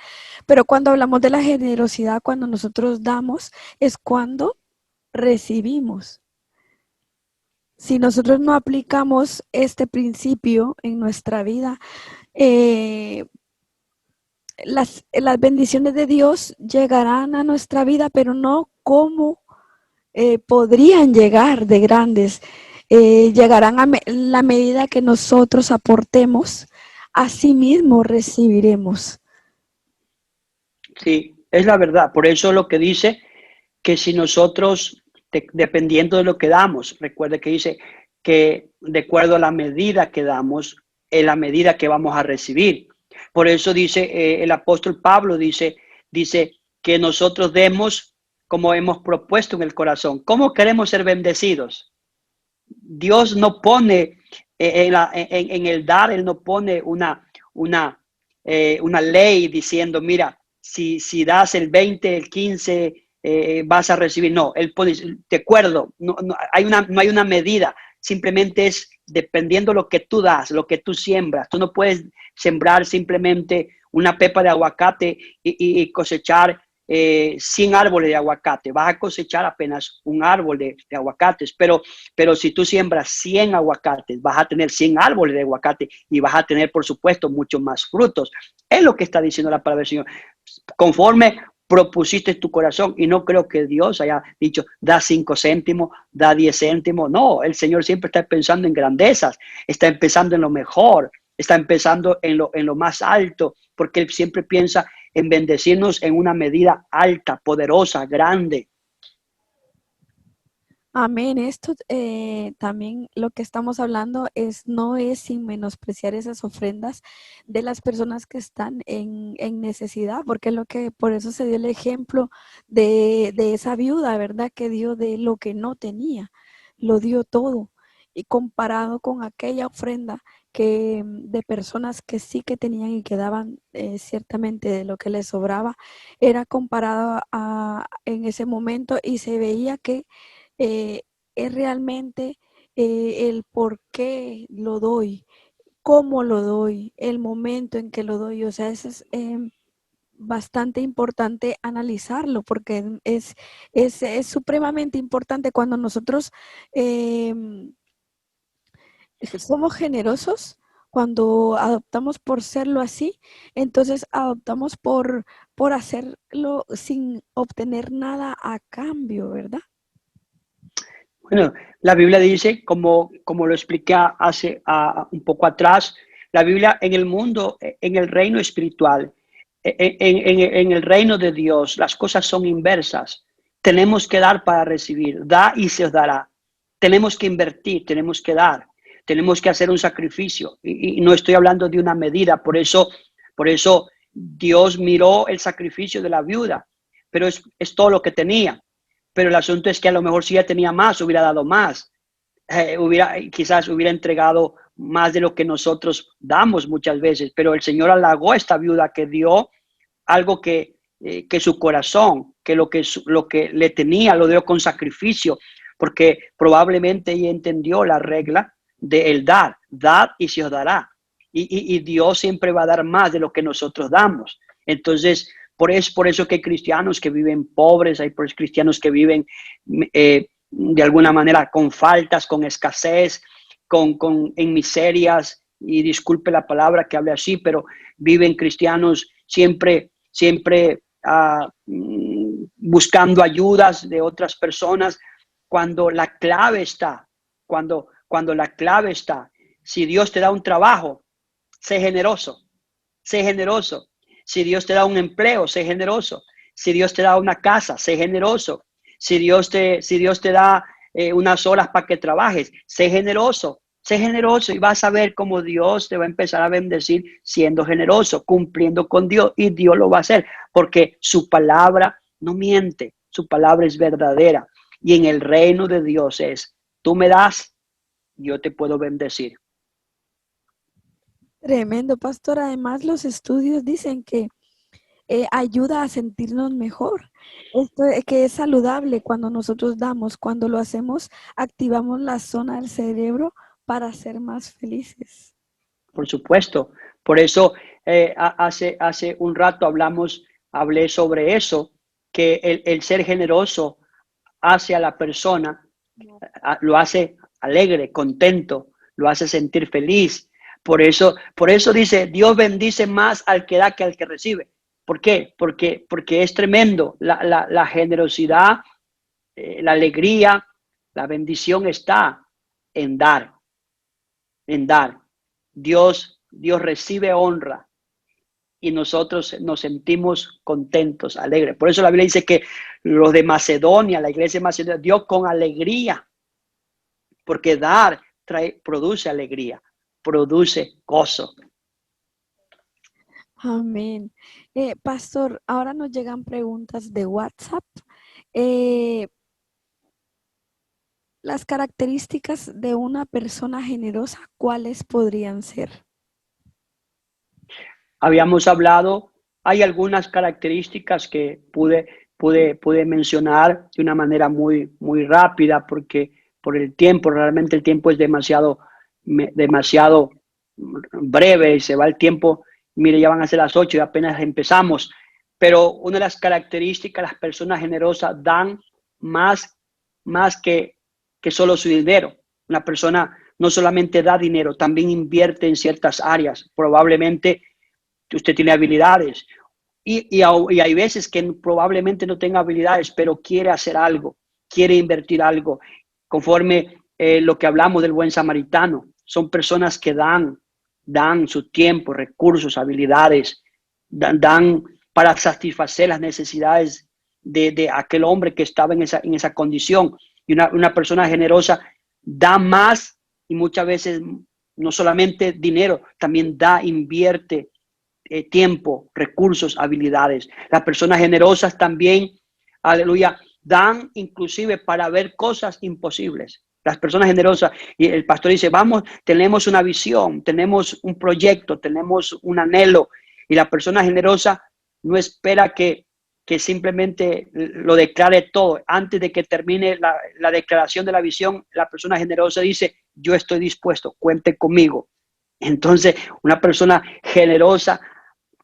Pero cuando hablamos de la generosidad, cuando nosotros damos, es cuando recibimos. Si nosotros no aplicamos este principio en nuestra vida, las bendiciones de Dios llegarán a nuestra vida, pero no como podrían llegar de grandes. Llegarán a la medida que nosotros aportemos, así mismo recibiremos. Sí, es la verdad. Por eso lo que dice que si nosotros, dependiendo de lo que damos, recuerde que dice que de acuerdo a la medida que damos, es la medida que vamos a recibir. Por eso dice el apóstol Pablo, dice que nosotros demos como hemos propuesto en el corazón. ¿Cómo queremos ser bendecidos? Dios no pone en el dar, Él no pone una ley diciendo, mira, si das el 20, el 15, vas a recibir. No, Él pone, de acuerdo, no hay una medida, simplemente es dependiendo lo que tú das, lo que tú siembras. Tú no puedes sembrar simplemente una pepa de aguacate y cosechar 100 árboles de aguacate, vas a cosechar apenas un árbol de aguacates, pero si tú siembras 100 aguacates, vas a tener 100 árboles de aguacate y vas a tener, por supuesto, muchos más frutos. Es lo que está diciendo la palabra del Señor. Conforme propusiste tu corazón, y no creo que Dios haya dicho, da 5 céntimos, da 10 céntimos. No, el Señor siempre está pensando en grandezas, está empezando en lo mejor, está empezando en lo más alto, porque Él siempre piensa en bendecirnos en una medida alta, poderosa, grande. Amén. Esto también lo que estamos hablando no es sin menospreciar esas ofrendas de las personas que están en necesidad, porque es por eso se dio el ejemplo de esa viuda, ¿verdad? Que dio de lo que no tenía, lo dio todo. Y comparado con aquella ofrenda de personas que sí que tenían y que daban ciertamente de lo que les sobraba, era comparado en ese momento y se veía que es realmente el por qué lo doy, cómo lo doy, el momento en que lo doy. O sea, eso es bastante importante analizarlo porque es supremamente importante cuando nosotros somos generosos. Cuando adoptamos por serlo así, entonces adoptamos por hacerlo sin obtener nada a cambio, ¿verdad? Bueno, la Biblia dice, como lo expliqué hace un poco atrás, la Biblia en el mundo, en el reino espiritual, en el reino de Dios, las cosas son inversas. Tenemos que dar para recibir, da y se os dará. Tenemos que invertir, tenemos que dar, tenemos que hacer un sacrificio. Y no estoy hablando de una medida, por eso Dios miró el sacrificio de la viuda, pero es todo lo que tenía. Pero el asunto es que a lo mejor si ella tenía más, hubiera dado más. Quizás hubiera entregado más de lo que nosotros damos muchas veces. Pero el Señor halagó a esta viuda que dio algo que su corazón, que lo que le tenía, lo dio con sacrificio. Porque probablemente ella entendió la regla de el dar. Dad y se os dará. Y Dios siempre va a dar más de lo que nosotros damos. Entonces, por eso que hay cristianos que viven pobres, hay cristianos que viven de alguna manera con faltas, con escasez, en miserias, y disculpe la palabra que hable así, pero viven cristianos siempre buscando ayudas de otras personas, cuando la clave está, cuando la clave está, si Dios te da un trabajo, sé generoso, sé generoso. Si Dios te da un empleo, sé generoso. Si Dios te da una casa, sé generoso. Si Dios te da unas horas para que trabajes, sé generoso y vas a ver cómo Dios te va a empezar a bendecir siendo generoso, cumpliendo con Dios, y Dios lo va a hacer porque su palabra no miente, su palabra es verdadera. Y en el reino de Dios tú me das, yo te puedo bendecir. Tremendo, pastor. Además, los estudios dicen que ayuda a sentirnos mejor. Esto es que es saludable cuando nosotros damos, cuando lo hacemos, activamos la zona del cerebro para ser más felices. Por supuesto. Por eso hace un rato hablé sobre eso, que el ser generoso hace a la persona, lo hace alegre, contento, lo hace sentir feliz. Por eso dice, Dios bendice más al que da que al que recibe. ¿Por qué? Porque es tremendo. La generosidad, la alegría, la bendición está en dar. En dar. Dios recibe honra y nosotros nos sentimos contentos, alegres. Por eso la Biblia dice que los de Macedonia, la iglesia de Macedonia, dio con alegría, porque dar produce alegría, produce gozo. Amén. Pastor, ahora nos llegan preguntas de WhatsApp. Las características de una persona generosa, ¿cuáles podrían ser? Habíamos hablado, hay algunas características que pude mencionar de una manera muy rápida, porque por el tiempo, realmente el tiempo es demasiado breve y se va el tiempo. Mire, ya van a ser las 8 y apenas empezamos. pero una de las características, las personas generosas dan más que solo su dinero. Una persona no solamente da dinero, también invierte en ciertas áreas. Probablemente usted tiene habilidades y hay veces que probablemente no tenga habilidades, pero quiere hacer algo, quiere invertir algo. Conforme lo que hablamos del buen samaritano, son personas que dan su tiempo, recursos, habilidades, dan para satisfacer las necesidades de aquel hombre que estaba en esa condición. Y una persona generosa da más y muchas veces no solamente dinero, también invierte tiempo, recursos, habilidades. Las personas generosas también, aleluya, dan inclusive para ver cosas imposibles. Las personas generosas, y el pastor dice, vamos, tenemos una visión, tenemos un proyecto, tenemos un anhelo, y la persona generosa no espera que simplemente lo declare todo. Antes de que termine la declaración de la visión, la persona generosa dice, yo estoy dispuesto, cuente conmigo. Entonces, una persona generosa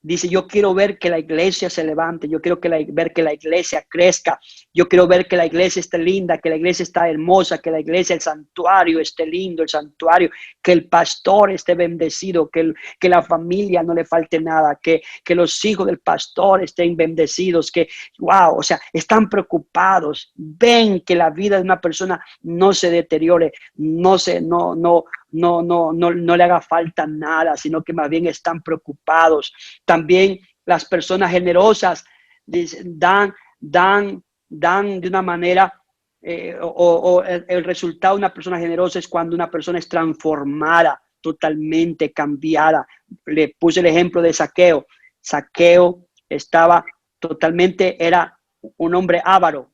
dice, yo quiero ver que la iglesia se levante, yo quiero ver que la iglesia crezca, yo quiero ver que la iglesia esté linda, que la iglesia está hermosa, que la iglesia, el santuario esté lindo, el santuario, que el pastor esté bendecido, que la familia no le falte nada, que los hijos del pastor estén bendecidos, que, wow, o sea, están preocupados, ven que la vida de una persona no se deteriore, no le haga falta nada, sino que más bien están preocupados. También las personas generosas dan de una manera, el resultado de una persona generosa es cuando una persona es transformada, totalmente cambiada. Le puse el ejemplo de Zaqueo. Zaqueo estaba totalmente, era un hombre avaro,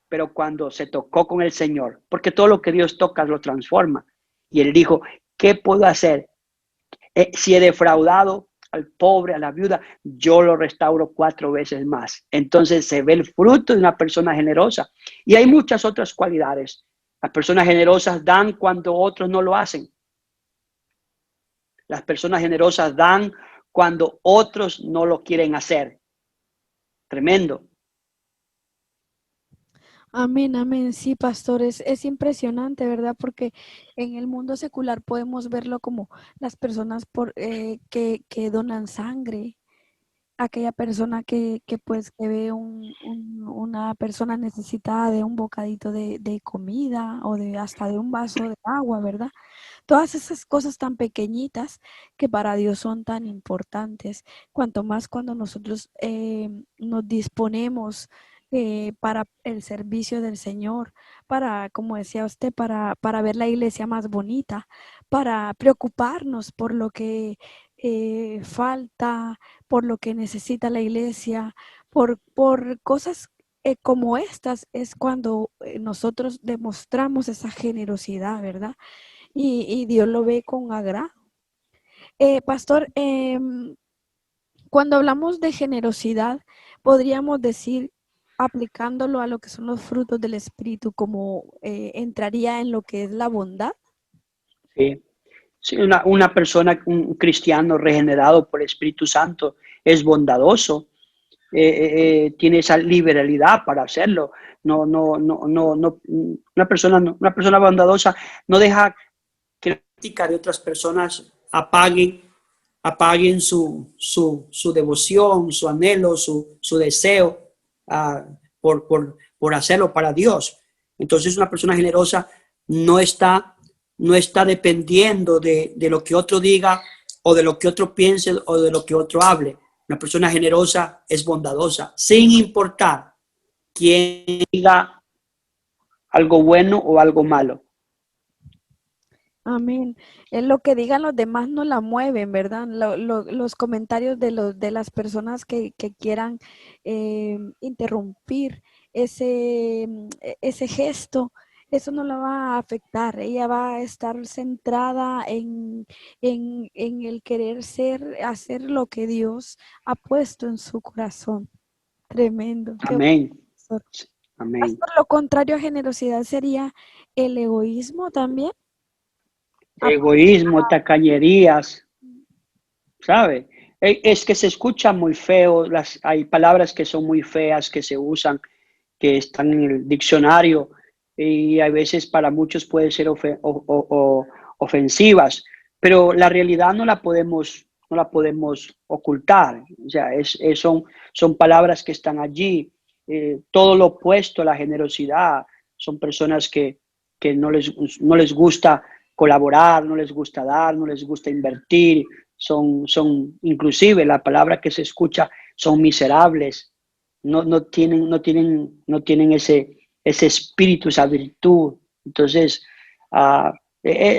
pero cuando se tocó con el Señor, porque todo lo que Dios toca lo transforma. Y él dijo, ¿qué puedo hacer? Si he defraudado al pobre, a la viuda, yo lo restauro 4 veces más. Entonces se ve el fruto de una persona generosa. Y hay muchas otras cualidades. Las personas generosas dan cuando otros no lo hacen. Las personas generosas dan cuando otros no lo quieren hacer. Tremendo. Amén, amén. Sí, pastor, es impresionante, ¿verdad? Porque en el mundo secular podemos verlo como las personas que donan sangre, aquella persona que ve una persona necesitada de un bocadito de comida o hasta de un vaso de agua, ¿verdad? Todas esas cosas tan pequeñitas que para Dios son tan importantes, cuanto más cuando nosotros nos disponemos para el servicio del Señor, para, como decía usted, para ver la iglesia más bonita, para preocuparnos por lo que falta, por lo que necesita la iglesia, por cosas como estas, es cuando nosotros demostramos esa generosidad, ¿verdad? Y Dios lo ve con agrado. Pastor, cuando hablamos de generosidad, podríamos decir, aplicándolo a lo que son los frutos del Espíritu, como entraría en lo que es la bondad. Sí. Sí, una persona, un cristiano regenerado por el Espíritu Santo es bondadoso, tiene esa liberalidad para hacerlo. Una persona bondadosa no deja que la crítica de otras personas apaguen su devoción, su anhelo, su deseo por hacerlo para Dios. Entonces una persona generosa no está dependiendo de lo que otro diga o de lo que otro piense o de lo que otro hable. Una persona generosa es bondadosa, sin importar quién diga algo bueno o algo malo. Amén. Lo que digan los demás no la mueven, ¿verdad? Los comentarios de las personas que quieran interrumpir ese gesto, eso no la va a afectar. Ella va a estar centrada en el querer hacer lo que Dios ha puesto en su corazón. Tremendo. Qué Amén. bueno, pastor. Amén. Pastor, lo contrario a generosidad sería el egoísmo también. Egoísmo, tacañerías, ¿sabe? Es que se escucha muy feo, hay palabras que son muy feas que se usan, que están en el diccionario y a veces para muchos pueden ser ofensivas, pero la realidad no la podemos ocultar. O sea, son palabras que están allí. Todo lo opuesto a la generosidad. Son personas que no les gusta colaborar, no les gusta dar, no les gusta invertir. Inclusive la palabra que se escucha, son miserables, no tienen ese espíritu, esa virtud. Entonces,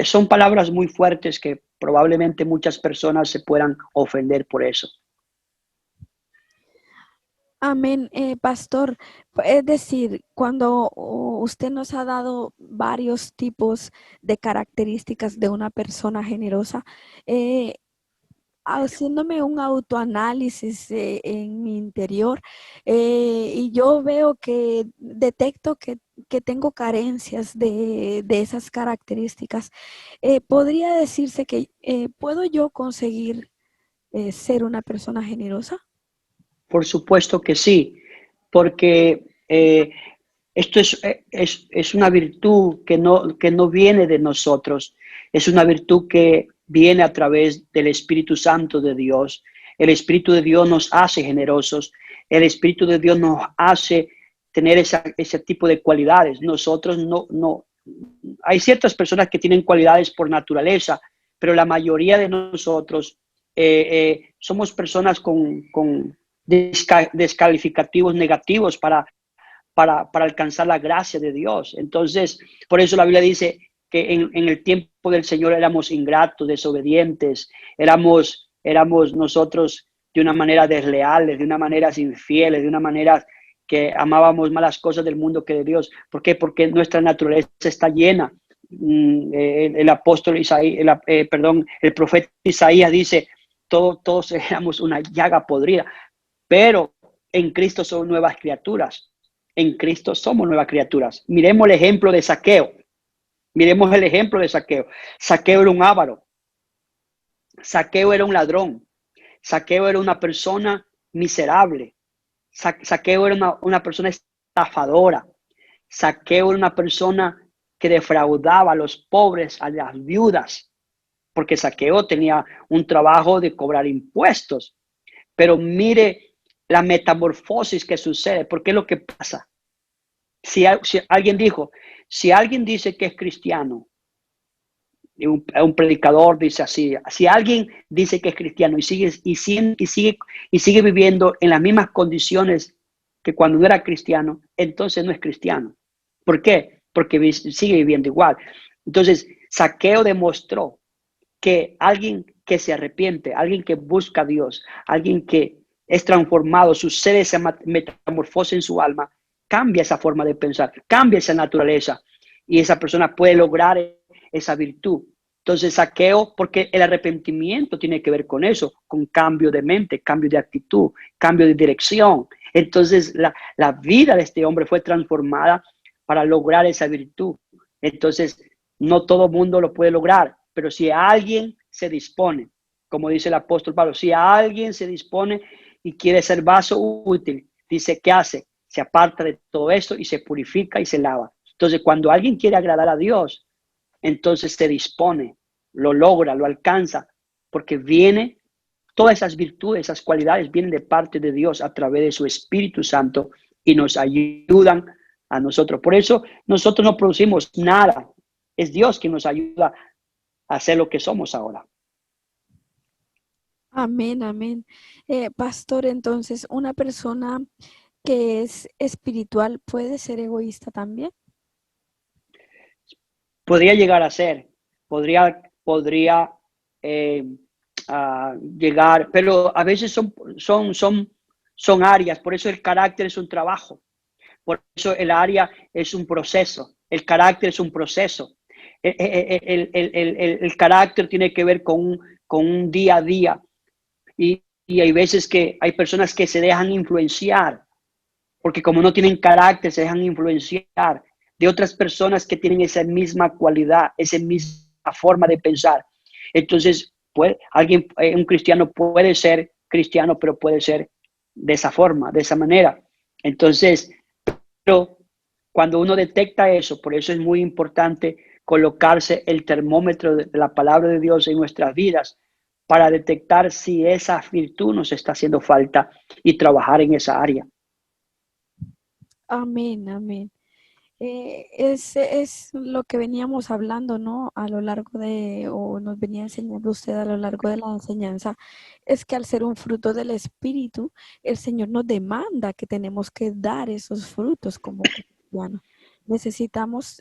son palabras muy fuertes que probablemente muchas personas se puedan ofender por eso. Amén, pastor. Es decir, cuando usted nos ha dado varios tipos de características de una persona generosa, eh, haciéndome un autoanálisis en mi interior, y yo veo que detecto que tengo carencias de esas características. ¿Podría decirse que puedo yo conseguir ser una persona generosa? Por supuesto que sí, porque esto es una virtud que no viene de nosotros, es una virtud que viene a través del Espíritu Santo de Dios. El Espíritu de Dios nos hace generosos, el Espíritu de Dios nos hace tener ese tipo de cualidades. Nosotros no, hay ciertas personas que tienen cualidades por naturaleza, pero la mayoría de nosotros somos personas con descalificativos negativos para alcanzar la gracia de Dios. Entonces, por eso la Biblia dice que en el tiempo del Señor éramos ingratos, desobedientes, éramos nosotros de una manera desleales, de una manera infieles, de una manera que amábamos más las cosas del mundo que de Dios. ¿Por qué? Porque nuestra naturaleza está llena. El apóstol Isaías, el profeta Isaías dice, todos éramos una llaga podrida, pero en Cristo son nuevas criaturas. En Cristo somos nuevas criaturas. Miremos el ejemplo de Zaqueo. Miremos el ejemplo de Zaqueo. Zaqueo era un avaro. Zaqueo era un ladrón. Zaqueo era una persona miserable. Zaqueo era una persona estafadora. Zaqueo era una persona que defraudaba a los pobres, a las viudas, porque Zaqueo tenía un trabajo de cobrar impuestos. Pero mire la metamorfosis que sucede, porque es lo que pasa. Si alguien dice que es cristiano, un predicador dice así, si alguien dice que es cristiano y sigue viviendo en las mismas condiciones que cuando no era cristiano, entonces no es cristiano. ¿Por qué? Porque sigue viviendo igual. Entonces, Zaqueo demostró que alguien que se arrepiente, alguien que busca a Dios, alguien que es transformado, sucede esa metamorfosis en su alma, cambia esa forma de pensar, cambia esa naturaleza y esa persona puede lograr esa virtud. Entonces, Zaqueo, porque el arrepentimiento tiene que ver con eso, con cambio de mente, cambio de actitud, cambio de dirección. Entonces, la vida de este hombre fue transformada para lograr esa virtud. Entonces, no todo mundo lo puede lograr, pero si alguien se dispone, como dice el apóstol Pablo, si alguien se dispone y quiere ser vaso útil, dice, ¿qué hace? Se aparta de todo esto y se purifica y se lava. Entonces, cuando alguien quiere agradar a Dios, entonces se dispone, lo logra, lo alcanza, porque todas esas virtudes, esas cualidades vienen de parte de Dios a través de su Espíritu Santo y nos ayudan a nosotros. Por eso nosotros no producimos nada. Es Dios quien nos ayuda a ser lo que somos ahora. Amén, amén. Pastor, entonces, ¿una persona que es espiritual puede ser egoísta también? Podría llegar a ser, podría llegar, pero a veces son áreas, por eso el carácter es un trabajo, por eso el área es un proceso, el carácter es un proceso. El carácter tiene que ver con un día a día y hay veces que hay personas que se dejan influenciar, porque como no tienen carácter, se dejan influenciar de otras personas que tienen esa misma cualidad, esa misma forma de pensar. Entonces, un cristiano puede ser cristiano, pero puede ser de esa forma, de esa manera. Entonces, pero cuando uno detecta eso, por eso es muy importante colocarse el termómetro de la palabra de Dios en nuestras vidas para detectar si esa virtud nos está haciendo falta y trabajar en esa área. Amén, amén. Es lo que veníamos hablando, ¿no? A lo largo o nos venía enseñando usted a lo largo de la enseñanza, es que al ser un fruto del Espíritu, el Señor nos demanda que tenemos que dar esos frutos como cristianos. Necesitamos,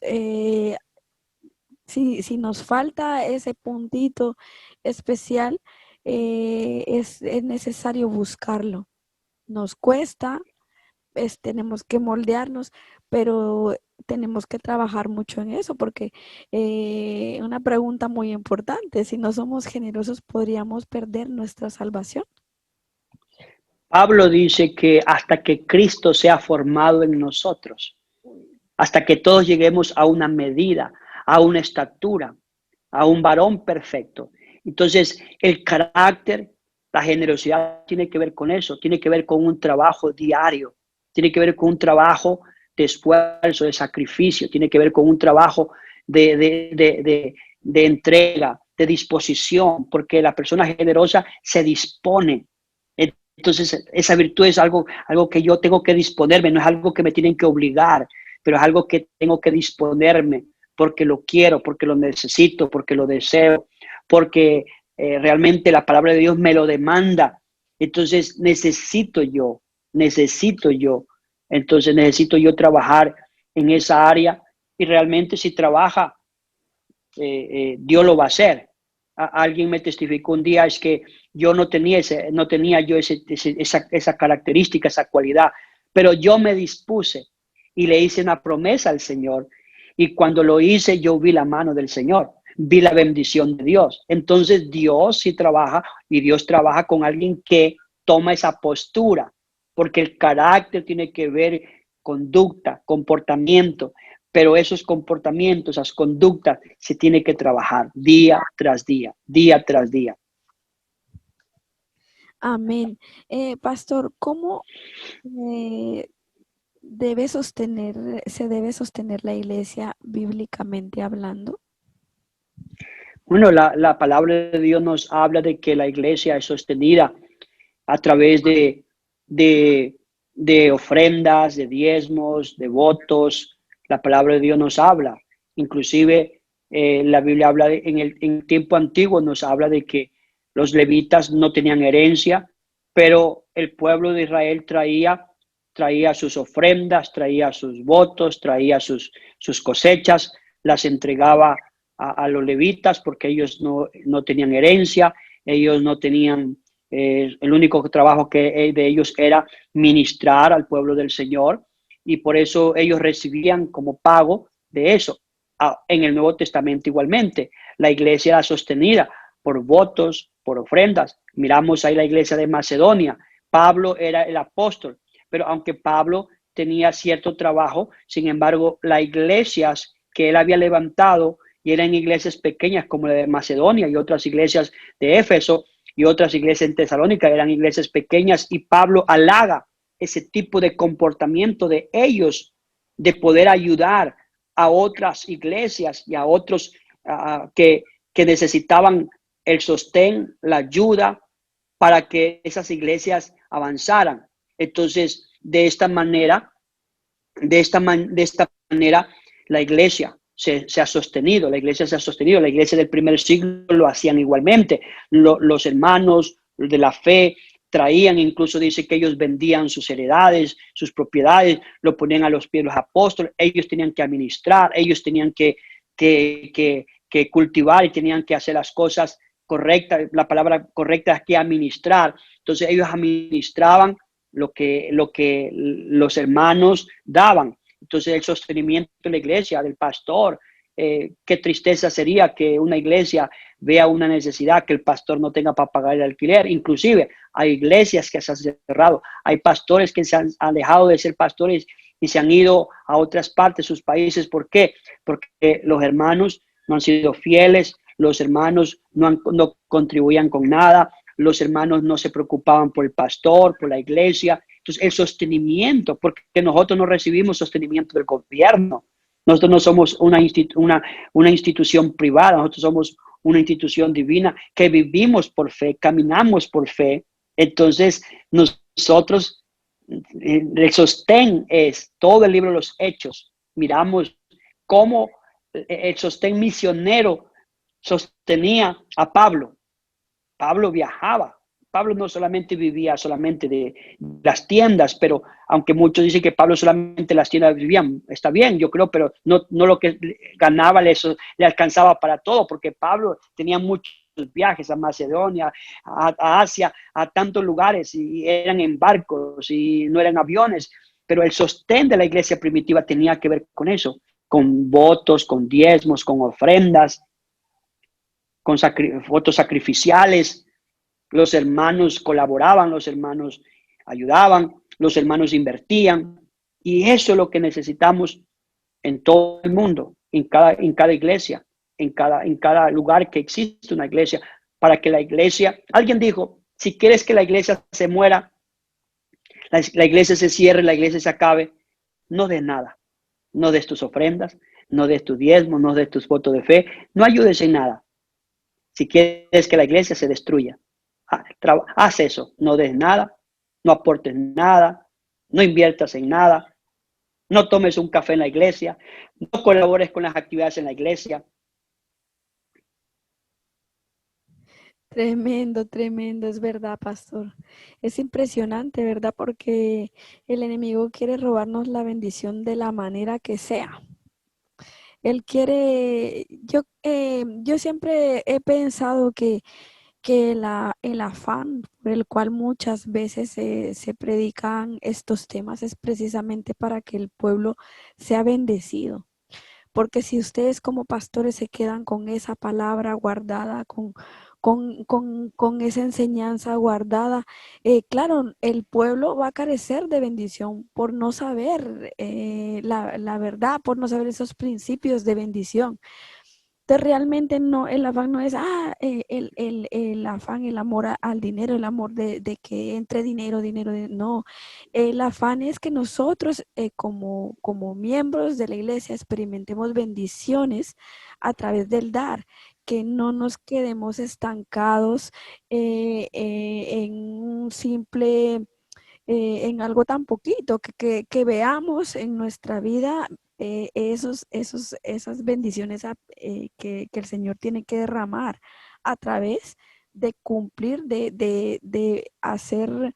si nos falta ese puntito especial, es necesario buscarlo. Nos cuesta, tenemos que moldearnos, pero tenemos que trabajar mucho en eso porque una pregunta muy importante, si no somos generosos, ¿podríamos perder nuestra salvación? Pablo dice que hasta que Cristo sea formado en nosotros, hasta que todos lleguemos a una medida, a una estatura, a un varón perfecto. Entonces, el carácter, la generosidad tiene que ver con eso, tiene que ver con un trabajo diario, tiene que ver con un trabajo de esfuerzo, de sacrificio, tiene que ver con un trabajo de entrega, de disposición, porque la persona generosa se dispone. Entonces, esa virtud es algo que yo tengo que disponerme, no es algo que me tienen que obligar, pero es algo que tengo que disponerme porque lo quiero, porque lo necesito, porque lo deseo, porque realmente la palabra de Dios me lo demanda. Entonces necesito yo, entonces necesito yo trabajar en esa área y realmente si trabaja, Dios lo va a hacer. Alguien me testificó un día, es que yo no tenía esa característica, esa cualidad, pero yo me dispuse y le hice una promesa al Señor. Y cuando lo hice, yo vi la mano del Señor, vi la bendición de Dios. Entonces Dios sí trabaja y Dios trabaja con alguien que toma esa postura, porque el carácter tiene que ver conducta, comportamiento, pero esos comportamientos, esas conductas se tiene que trabajar día tras día, día tras día. Amén. Pastor, ¿cómo se debe sostener la iglesia bíblicamente hablando? Bueno, la palabra de Dios nos habla de que la iglesia es sostenida a través de ofrendas, de diezmos, de votos. La palabra de Dios nos habla. Inclusive la Biblia habla en el tiempo antiguo nos habla de que los levitas no tenían herencia, pero el pueblo de Israel traía sus ofrendas, traía sus votos, traía sus cosechas, las entregaba a los levitas porque ellos no tenían herencia, ellos no tenían, el único trabajo de ellos era ministrar al pueblo del Señor y por eso ellos recibían como pago de eso. En el Nuevo Testamento igualmente, la iglesia era sostenida por votos, por ofrendas. Miramos ahí la iglesia de Macedonia. Pablo era el apóstol, pero aunque Pablo tenía cierto trabajo, sin embargo, las iglesias que él había levantado y eran iglesias pequeñas como la de Macedonia y otras iglesias de Éfeso y otras iglesias en Tesalónica, eran iglesias pequeñas y Pablo halaga ese tipo de comportamiento de ellos, de poder ayudar a otras iglesias y a otros que necesitaban el sostén, la ayuda para que esas iglesias avanzaran. Entonces, de esta manera, la iglesia se ha sostenido, la iglesia del primer siglo lo hacían igualmente. Los hermanos de la fe traían, incluso dice que ellos vendían sus heredades, sus propiedades, lo ponían a los pies de los apóstoles, ellos tenían que administrar, ellos tenían que cultivar y tenían que hacer las cosas correctas, la palabra correcta es que administrar. Entonces ellos administraban lo que los hermanos daban. Entonces el sostenimiento de la iglesia, del pastor, qué tristeza sería que una iglesia vea una necesidad que el pastor no tenga para pagar el alquiler. Inclusive hay iglesias que se han cerrado, hay pastores que se han dejado de ser pastores y se han ido a otras partes de sus países. ¿Por qué? Porque los hermanos no han sido fieles, los hermanos no contribuían con nada, los hermanos no se preocupaban por el pastor, por la iglesia. Entonces, el sostenimiento, porque nosotros no recibimos sostenimiento del gobierno. Nosotros no somos una institución privada, nosotros somos una institución divina que vivimos por fe, caminamos por fe. Entonces, nosotros, el sostén es todo el libro de los Hechos. Miramos cómo el sostén misionero sostenía a Pablo. Pablo viajaba. Pablo no solamente vivía solamente de las tiendas, pero aunque muchos dicen que Pablo solamente las tiendas vivían, está bien, yo creo, pero no lo que ganaba le alcanzaba para todo, porque Pablo tenía muchos viajes a Macedonia, a Asia, a tantos lugares, y eran en barcos y no eran aviones, pero el sostén de la iglesia primitiva tenía que ver con eso, con votos, con diezmos, con ofrendas, con votos sacrificiales. Los hermanos colaboraban, los hermanos ayudaban, los hermanos invertían. Y eso es lo que necesitamos en todo el mundo, en cada iglesia, en cada lugar que existe una iglesia, para que la iglesia, alguien dijo, si quieres que la iglesia se muera, la iglesia se cierre, la iglesia se acabe, no des nada, no des tus ofrendas, no des tus diezmos, no des tus votos de fe, no ayudes en nada. Si quieres que la iglesia se destruya, haz eso, no des nada, no aportes nada, no inviertas en nada, no tomes un café en la iglesia, no colabores con las actividades en la iglesia. Tremendo, tremendo, es verdad, pastor. Es impresionante, ¿verdad? Porque el enemigo quiere robarnos la bendición de la manera que sea. Él quiere, yo siempre he pensado que el afán por el cual muchas veces se predican estos temas es precisamente para que el pueblo sea bendecido. Porque si ustedes como pastores se quedan con esa palabra guardada, con esa enseñanza guardada, claro, el pueblo va a carecer de bendición por no saber la verdad, por no saber esos principios de bendición. Entonces realmente no, el afán no es el afán, el amor al dinero, el amor de que entre dinero, no. El afán es que nosotros como miembros de la iglesia experimentemos bendiciones a través del dar, que no nos quedemos estancados en un simple, en algo tan poquito, que veamos en nuestra vida esas bendiciones que el Señor tiene que derramar a través de cumplir, de hacer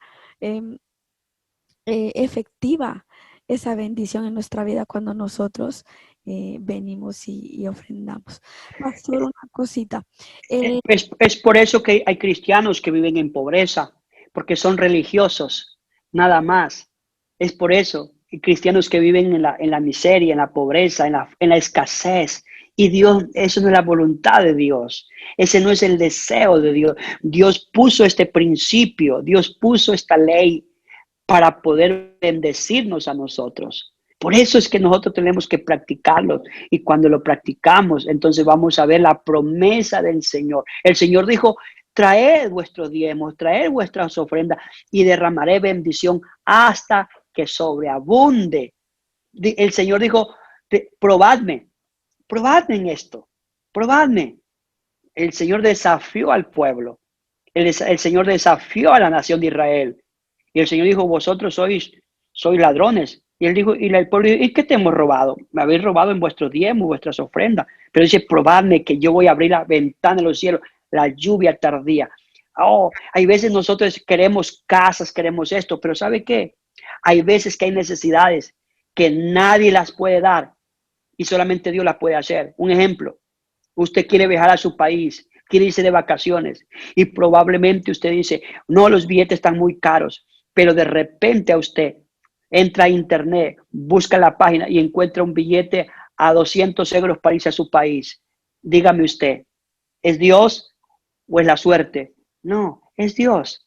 efectiva esa bendición en nuestra vida cuando nosotros venimos y ofrendamos. Pastor, una cosita. Es por eso que hay cristianos que viven en pobreza, porque son religiosos, nada más. Es por eso. Hay cristianos que viven en la miseria, en la pobreza, en la escasez. Y Dios, eso no es la voluntad de Dios. Ese no es el deseo de Dios. Dios puso este principio, Dios puso esta ley para poder bendecirnos a nosotros. Por eso es que nosotros tenemos que practicarlo. Y cuando lo practicamos, entonces vamos a ver la promesa del Señor. El Señor dijo, traed vuestros diezmos, traed vuestras ofrendas y derramaré bendición hasta que sobreabunde. El Señor dijo, probadme en esto, probadme. El Señor desafió al pueblo. El Señor desafió a la nación de Israel. Y el Señor dijo, vosotros sois ladrones. Y él dijo, y el pueblo dijo, ¿y qué te hemos robado? Me habéis robado en vuestros diezmos, vuestras ofrendas. Pero dice, probadme que yo voy a abrir la ventana de los cielos, la lluvia tardía. Oh, hay veces nosotros queremos casas, queremos esto, pero ¿sabe qué? Hay veces que hay necesidades que nadie las puede dar y solamente Dios las puede hacer. Un ejemplo, usted quiere viajar a su país, quiere irse de vacaciones y probablemente usted dice, no, los billetes están muy caros, pero de repente a usted entra a internet, busca la página y encuentra un billete a 200 euros para irse a su país. Dígame usted, ¿es Dios o es la suerte? No, es Dios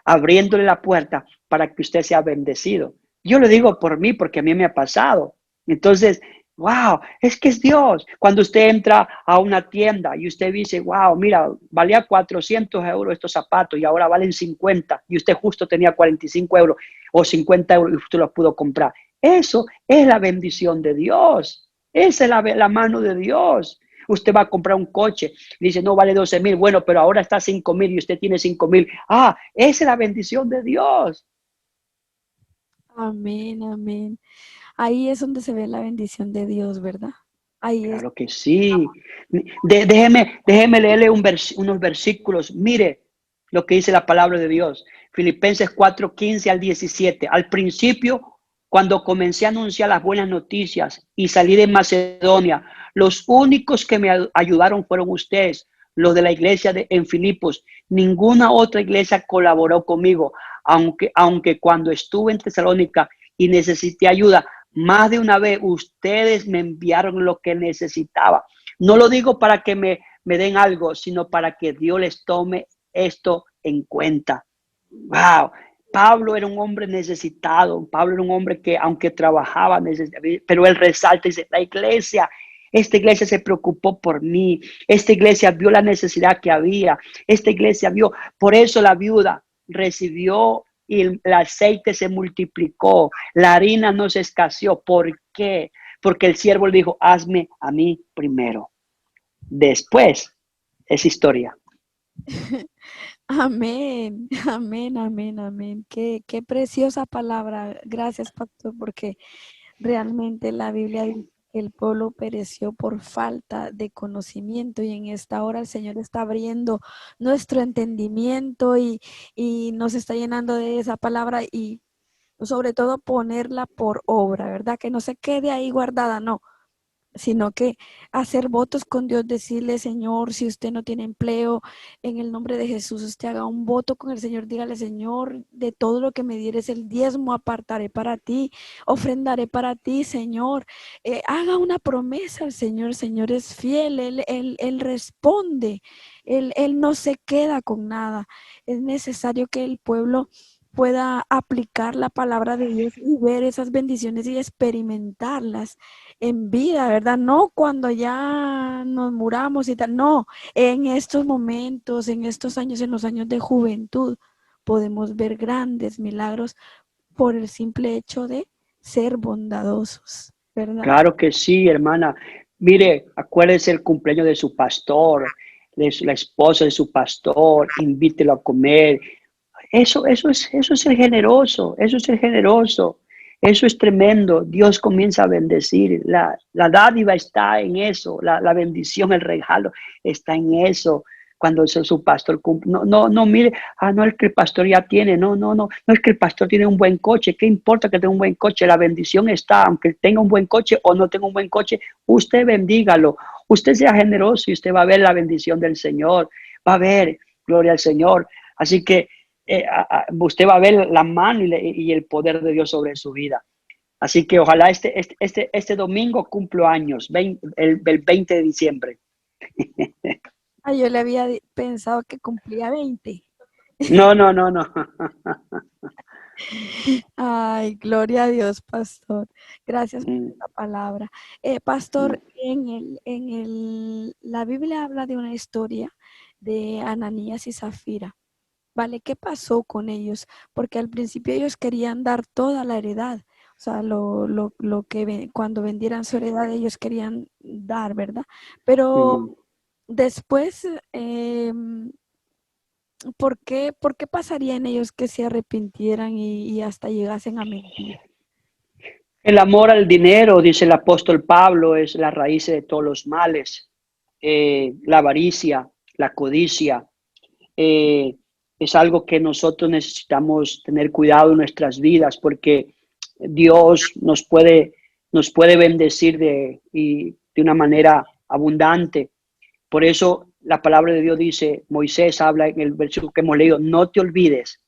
abriéndole la puerta para que usted sea bendecido. Yo lo digo por mí, porque a mí me ha pasado. Entonces, Wow, es que es Dios. Cuando usted entra a una tienda y usted dice, wow, mira, valía 400 euros estos zapatos y ahora valen 50 y usted justo tenía 45 euros o 50 euros y usted los pudo comprar. Eso es la bendición de Dios. Esa es la mano de Dios. Usted va a comprar un coche, dice, no vale 12,000, bueno, pero ahora está 5,000 y usted tiene 5,000. Ah, esa es la bendición de Dios. Amén, amén. Ahí es donde se ve la bendición de Dios, ¿verdad? Ahí es. Claro que sí. Déjeme leerle unos versículos. Mire lo que dice la palabra de Dios. Filipenses 4:15 al 17. Al principio, cuando comencé a anunciar las buenas noticias y salí de Macedonia, los únicos que me ayudaron fueron ustedes, los de la iglesia en Filipos. Ninguna otra iglesia colaboró conmigo, aunque cuando estuve en Tesalónica y necesité ayuda, más de una vez ustedes me enviaron lo que necesitaba. No lo digo para que me den algo, sino para que Dios les tome esto en cuenta. Wow. Pablo era un hombre necesitado. Pablo era un hombre que, aunque trabajaba, pero él resalta y dice, esta iglesia se preocupó por mí. Esta iglesia vio la necesidad que había. Esta iglesia vio. Por eso la viuda recibió y el aceite se multiplicó. La harina no se escaseó. ¿Por qué? Porque el siervo le dijo, hazme a mí primero. Después es historia. Amén, amén, amén, amén. Qué preciosa palabra. Gracias, pastor, porque realmente la Biblia dice que el pueblo pereció por falta de conocimiento y en esta hora el Señor está abriendo nuestro entendimiento y nos está llenando de esa palabra y sobre todo ponerla por obra, ¿verdad? Que no se quede ahí guardada, no, sino que hacer votos con Dios, decirle, Señor, si usted no tiene empleo, en el nombre de Jesús, usted haga un voto con el Señor, dígale, Señor, de todo lo que me dieres el diezmo, apartaré para ti, ofrendaré para ti, Señor. Haga una promesa al Señor, el Señor es fiel, Él responde, él no se queda con nada. Es necesario que el pueblo pueda aplicar la palabra de Dios y ver esas bendiciones y experimentarlas en vida, ¿verdad? No cuando ya nos muramos y tal, no, en estos momentos, en estos años, en los años de juventud, podemos ver grandes milagros por el simple hecho de ser bondadosos, ¿verdad? Claro que sí, hermana. Mire, acuérdese el cumpleaños de su pastor, la esposa de su pastor, invítelo a comer. Eso es ser generoso, eso es ser generoso. Eso es tremendo. Dios comienza a bendecir. La dádiva está en eso, la bendición, el regalo está en eso. Cuando su pastor cumple, no, mire, no es que el pastor ya tiene, no es que el pastor tiene un buen coche, ¿qué importa que tenga un buen coche? La bendición está, aunque tenga un buen coche o no tenga un buen coche, usted bendígalo, usted sea generoso y usted va a ver la bendición del Señor, va a ver, gloria al Señor. Así que usted va a ver la mano y el poder de Dios sobre su vida. Así que ojalá este domingo cumplo años, el 20 de diciembre. Yo le había pensado que cumplía 20. No. Ay, gloria a Dios, pastor. Gracias por la palabra. Pastor, la Biblia habla de una historia de Ananías y Zafira. ¿Vale? ¿Qué pasó con ellos? Porque al principio ellos querían dar toda la heredad. O sea, lo que cuando vendieran su heredad ellos querían dar, ¿verdad? Pero después, ¿por qué pasaría en ellos que se arrepintieran y hasta llegasen a mentir? El amor al dinero, dice el apóstol Pablo, es la raíz de todos los males. La avaricia, la codicia, es algo que nosotros necesitamos tener cuidado en nuestras vidas porque Dios nos puede bendecir de una manera abundante. Por eso la palabra de Dios dice, Moisés habla en el versículo que hemos leído, no te olvides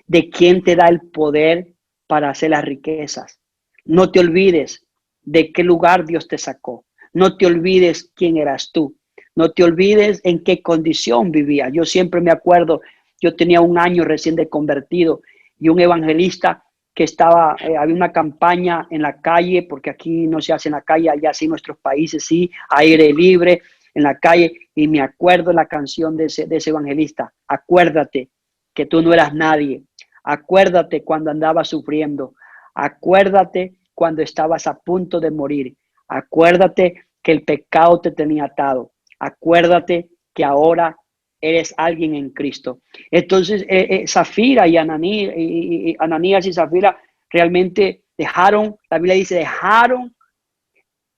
de quién te da el poder para hacer las riquezas. No te olvides de qué lugar Dios te sacó. No te olvides quién eras tú. No te olvides en qué condición vivía. Yo siempre me acuerdo, yo tenía un año recién de convertido y un evangelista que estaba, había una campaña en la calle, porque aquí no se hace en la calle, allá sí en nuestros países sí, aire libre en la calle, y me acuerdo la canción de ese evangelista: acuérdate que tú no eras nadie, acuérdate cuando andabas sufriendo, acuérdate cuando estabas a punto de morir, acuérdate que el pecado te tenía atado, acuérdate que ahora eres alguien en Cristo. Entonces, Zafira y Ananías y Zafira realmente dejaron, la Biblia dice, dejaron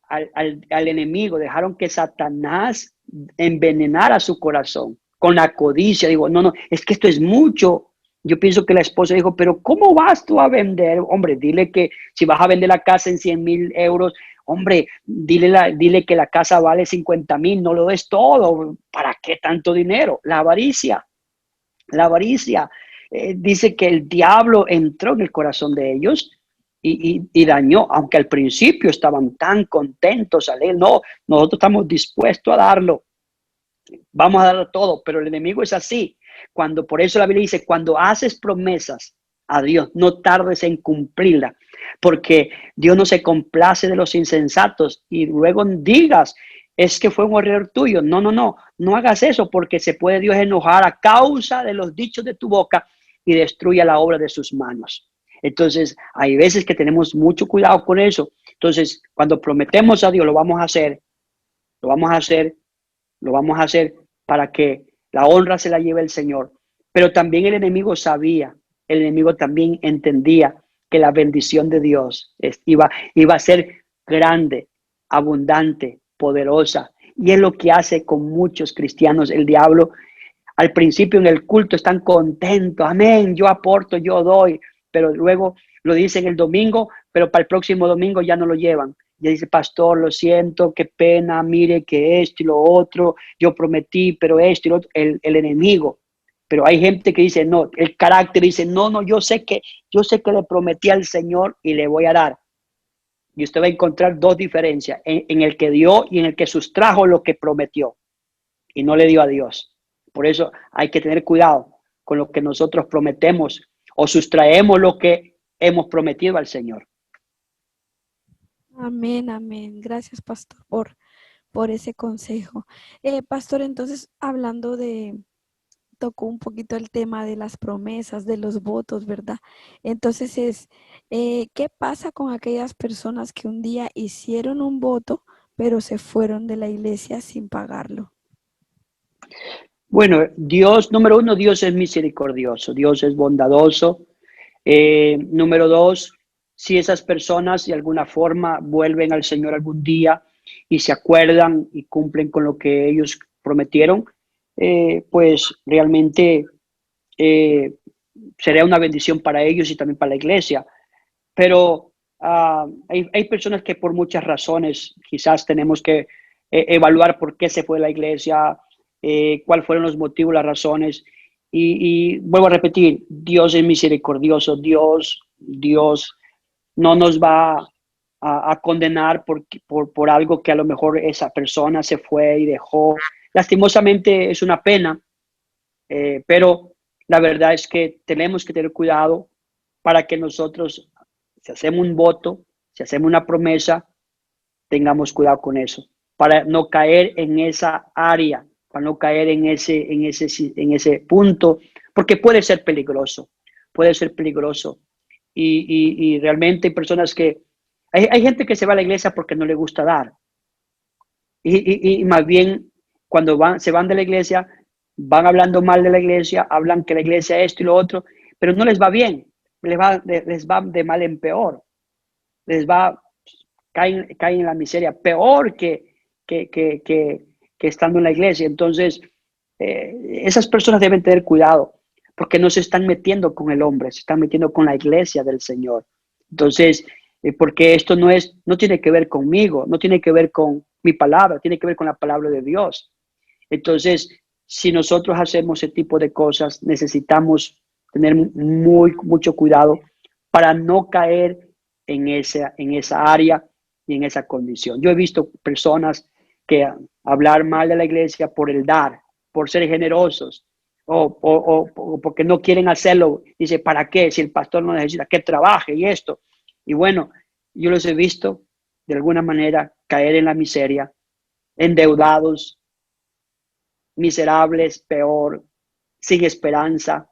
al enemigo, dejaron que Satanás envenenara su corazón con la codicia. Digo, no, es que esto es mucho. Yo pienso que la esposa dijo, pero ¿cómo vas tú a vender? Hombre, dile que si vas a vender la casa en 100,000 euros, hombre, dile que la casa vale 50,000, no lo des todo. ¿Para qué tanto dinero? La avaricia. Dice que el diablo entró en el corazón de ellos y dañó, aunque al principio estaban tan contentos al él. No, nosotros estamos dispuestos a darlo. Vamos a darlo todo, pero el enemigo es así. Por eso la Biblia dice, cuando haces promesas a Dios, no tardes en cumplirla, porque Dios no se complace de los insensatos y luego digas, es que fue un error tuyo. No hagas eso, porque se puede Dios enojar a causa de los dichos de tu boca y destruya la obra de sus manos. Entonces, hay veces que tenemos mucho cuidado con eso. Entonces, cuando prometemos a Dios, lo vamos a hacer para que la honra se la lleve el Señor. Pero también el enemigo sabía, el enemigo también entendía que la bendición de Dios iba a ser grande, abundante, poderosa. Y es lo que hace con muchos cristianos el diablo. Al principio en el culto están contentos, amén, yo aporto, yo doy, pero luego lo dicen el domingo, pero para el próximo domingo ya no lo llevan. Ya dice, pastor, lo siento, qué pena, mire que esto y lo otro, yo prometí, pero esto y lo otro, el enemigo. Pero hay gente que dice, no, el carácter dice, no, yo sé que le prometí al Señor y le voy a dar. Y usted va a encontrar dos diferencias, en el que dio y en el que sustrajo lo que prometió y no le dio a Dios. Por eso hay que tener cuidado con lo que nosotros prometemos o sustraemos lo que hemos prometido al Señor. Amén, amén. Gracias, pastor, por ese consejo. Pastor, entonces, tocó un poquito el tema de las promesas, de los votos, ¿verdad? Entonces ¿qué pasa con aquellas personas que un día hicieron un voto, pero se fueron de la iglesia sin pagarlo? Bueno, Dios, número uno, Dios es misericordioso, Dios es bondadoso. Número dos, si esas personas de alguna forma vuelven al Señor algún día y se acuerdan y cumplen con lo que ellos prometieron, pues realmente sería una bendición para ellos y también para la iglesia. Pero hay personas que por muchas razones quizás tenemos que evaluar por qué se fue de la iglesia, cuáles fueron los motivos, las razones. Y vuelvo a repetir, Dios es misericordioso, Dios no nos va a condenar por algo que a lo mejor esa persona se fue y dejó. Lastimosamente es una pena, pero la verdad es que tenemos que tener cuidado para que nosotros, si hacemos un voto, si hacemos una promesa, tengamos cuidado con eso, para no caer en esa área, para no caer en ese punto, porque puede ser peligroso. Y realmente hay personas hay gente que se va a la iglesia porque no le gusta dar. Y más bien, cuando se van de la iglesia, van hablando mal de la iglesia, hablan que la iglesia es esto y lo otro, pero no les va bien, les va de mal en peor, caen en la miseria, peor que estando en la iglesia. Entonces, esas personas deben tener cuidado, porque no se están metiendo con el hombre, se están metiendo con la iglesia del Señor. Entonces, porque esto no tiene que ver conmigo, no tiene que ver con mi palabra, tiene que ver con la palabra de Dios. Entonces, si nosotros hacemos ese tipo de cosas, necesitamos tener mucho cuidado para no caer en esa área y en esa condición. Yo he visto personas que hablar mal de la iglesia por el dar, por ser generosos, o porque no quieren hacerlo. Dice, ¿para qué? Si el pastor no necesita que trabaje y esto. Y bueno, yo los he visto de alguna manera caer en la miseria, endeudados, miserables, peor, sin esperanza,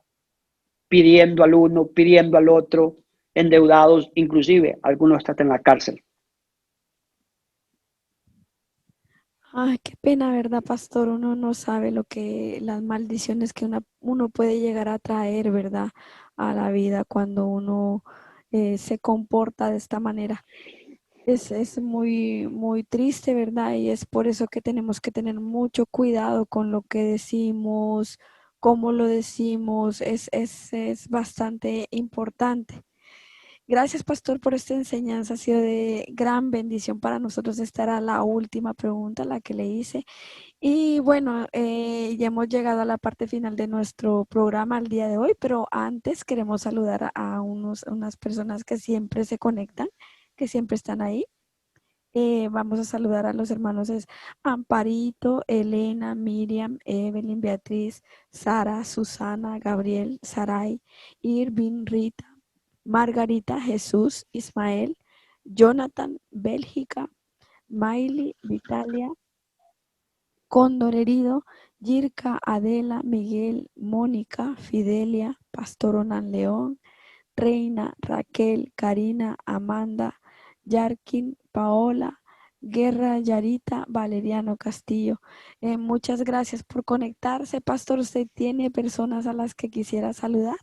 pidiendo al uno, pidiendo al otro, endeudados, inclusive algunos están en la cárcel. Ay, qué pena, ¿verdad, pastor? Uno no sabe lo que, las maldiciones que uno puede llegar a traer, ¿verdad? A la vida cuando uno se comporta de esta manera. Es muy, muy triste, ¿verdad? Y es por eso que tenemos que tener mucho cuidado con lo que decimos, cómo lo decimos, es bastante importante. Gracias, pastor, por esta enseñanza. Ha sido de gran bendición para nosotros. Esta era la última pregunta, la que le hice. Y bueno, ya hemos llegado a la parte final de nuestro programa el día de hoy, pero antes queremos saludar a unas personas que siempre se conectan, que siempre están ahí. Vamos a saludar a los hermanos es Amparito, Elena, Miriam, Evelyn, Beatriz, Sara, Susana, Gabriel, Saray, Irving, Rita, Margarita, Jesús, Ismael, Jonathan, Bélgica, Miley, Vitalia, Cóndor Herido, Yirka, Adela, Miguel, Mónica, Fidelia, Pastor Onan León, Reina, Raquel, Karina, Amanda, Yarkin, Paola, Guerra, Yarita, Valeriano Castillo. Muchas gracias por conectarse. Pastor, ¿usted tiene personas a las que quisiera saludar?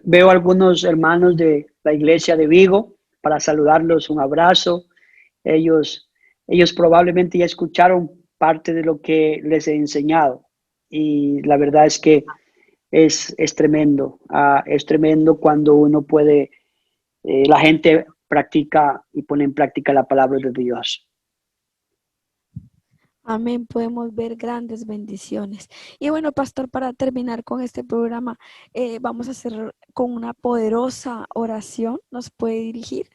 Veo algunos hermanos de la iglesia de Vigo para saludarlos, un abrazo. Ellos probablemente ya escucharon parte de lo que les he enseñado y la verdad es que es tremendo. Es tremendo cuando uno puede, la gente practica y pone en práctica la palabra de Dios. Amén, podemos ver grandes bendiciones. Y bueno, pastor, para terminar con este programa, vamos a hacer con una poderosa oración. ¿Nos puede dirigir?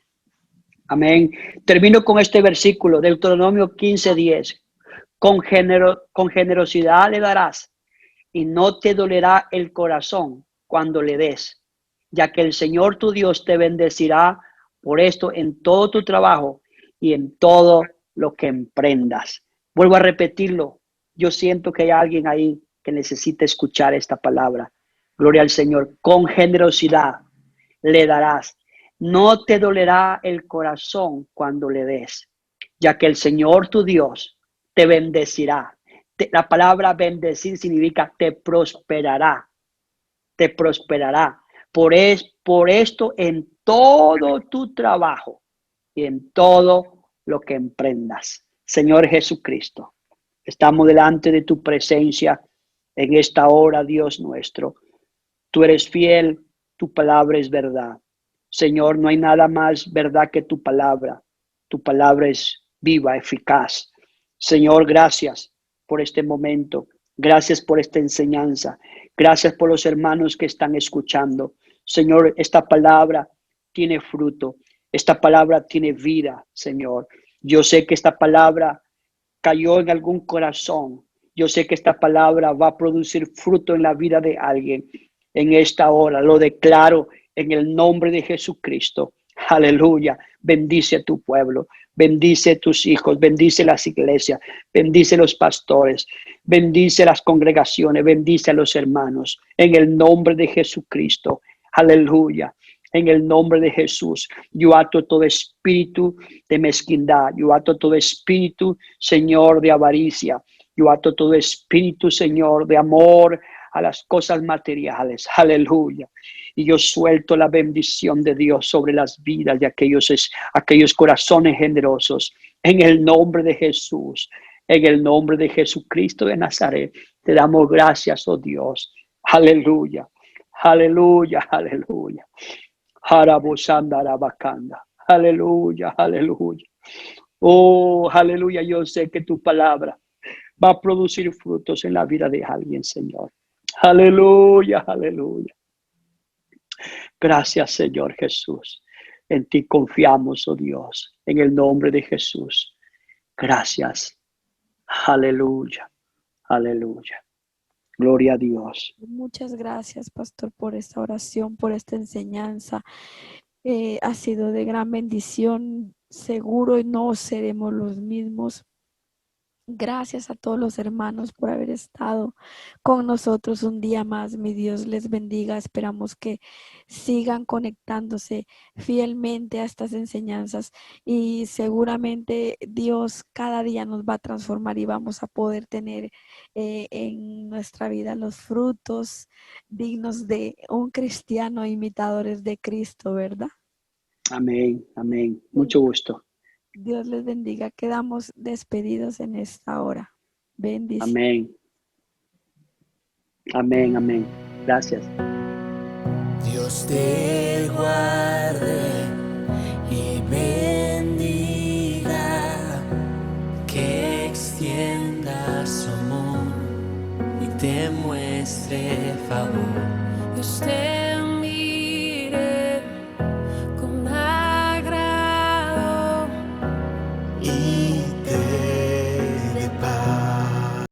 Amén. Termino con este versículo, Deuteronomio 15:10. Con generosidad le darás y no te dolerá el corazón cuando le des, ya que el Señor tu Dios te bendecirá por esto en todo tu trabajo y en todo lo que emprendas. Vuelvo a repetirlo. Yo siento que hay alguien ahí que necesita escuchar esta palabra. Gloria al Señor. Con generosidad le darás. No te dolerá el corazón cuando le des, ya que el Señor tu Dios te bendecirá. La palabra bendecir significa te prosperará, te prosperará. Por esto en todo tu trabajo y en todo lo que emprendas. Señor Jesucristo, estamos delante de tu presencia en esta hora, Dios nuestro. Tú eres fiel, tu palabra es verdad. Señor, no hay nada más verdad que tu palabra. Tu palabra es viva, eficaz. Señor, gracias por este momento. Gracias por esta enseñanza. Gracias por los hermanos que están escuchando. Señor, esta palabra tiene fruto. Esta palabra tiene vida, Señor. Yo sé que esta palabra cayó en algún corazón. Yo sé que esta palabra va a producir fruto en la vida de alguien. En esta hora lo declaro en el nombre de Jesucristo. Aleluya. Bendice a tu pueblo. Bendice a tus hijos. Bendice las iglesias. Bendice a los pastores. Bendice las congregaciones. Bendice a los hermanos. En el nombre de Jesucristo. Aleluya. En el nombre de Jesús, yo ato todo espíritu de mezquindad. Yo ato todo espíritu, Señor, de avaricia. Yo ato todo espíritu, Señor, de amor a las cosas materiales. Aleluya. Y yo suelto la bendición de Dios sobre las vidas de aquellos corazones generosos. En el nombre de Jesús, en el nombre de Jesucristo de Nazaret, te damos gracias, oh Dios. Aleluya. Aleluya, aleluya. Aleluya, aleluya. Oh, aleluya. Yo sé que tu palabra va a producir frutos en la vida de alguien, Señor. Aleluya, aleluya. Gracias, Señor Jesús. En ti confiamos, oh Dios, en el nombre de Jesús. Gracias. Aleluya, aleluya. Gloria a Dios. Muchas gracias, pastor, por esta oración, por esta enseñanza. Ha sido de gran bendición. Seguro no seremos los mismos. Gracias a todos los hermanos por haber estado con nosotros un día más. Mi Dios les bendiga. Esperamos que sigan conectándose fielmente a estas enseñanzas y seguramente Dios cada día nos va a transformar y vamos a poder tener en nuestra vida los frutos dignos de un cristiano, imitadores de Cristo, ¿verdad? Amén, amén. Mucho gusto. Dios les bendiga. Quedamos despedidos en esta hora. Bendiciones. Amén. Amén, amén. Gracias. Dios te guarde y bendiga, que extienda su amor y te muestre favor. Dios te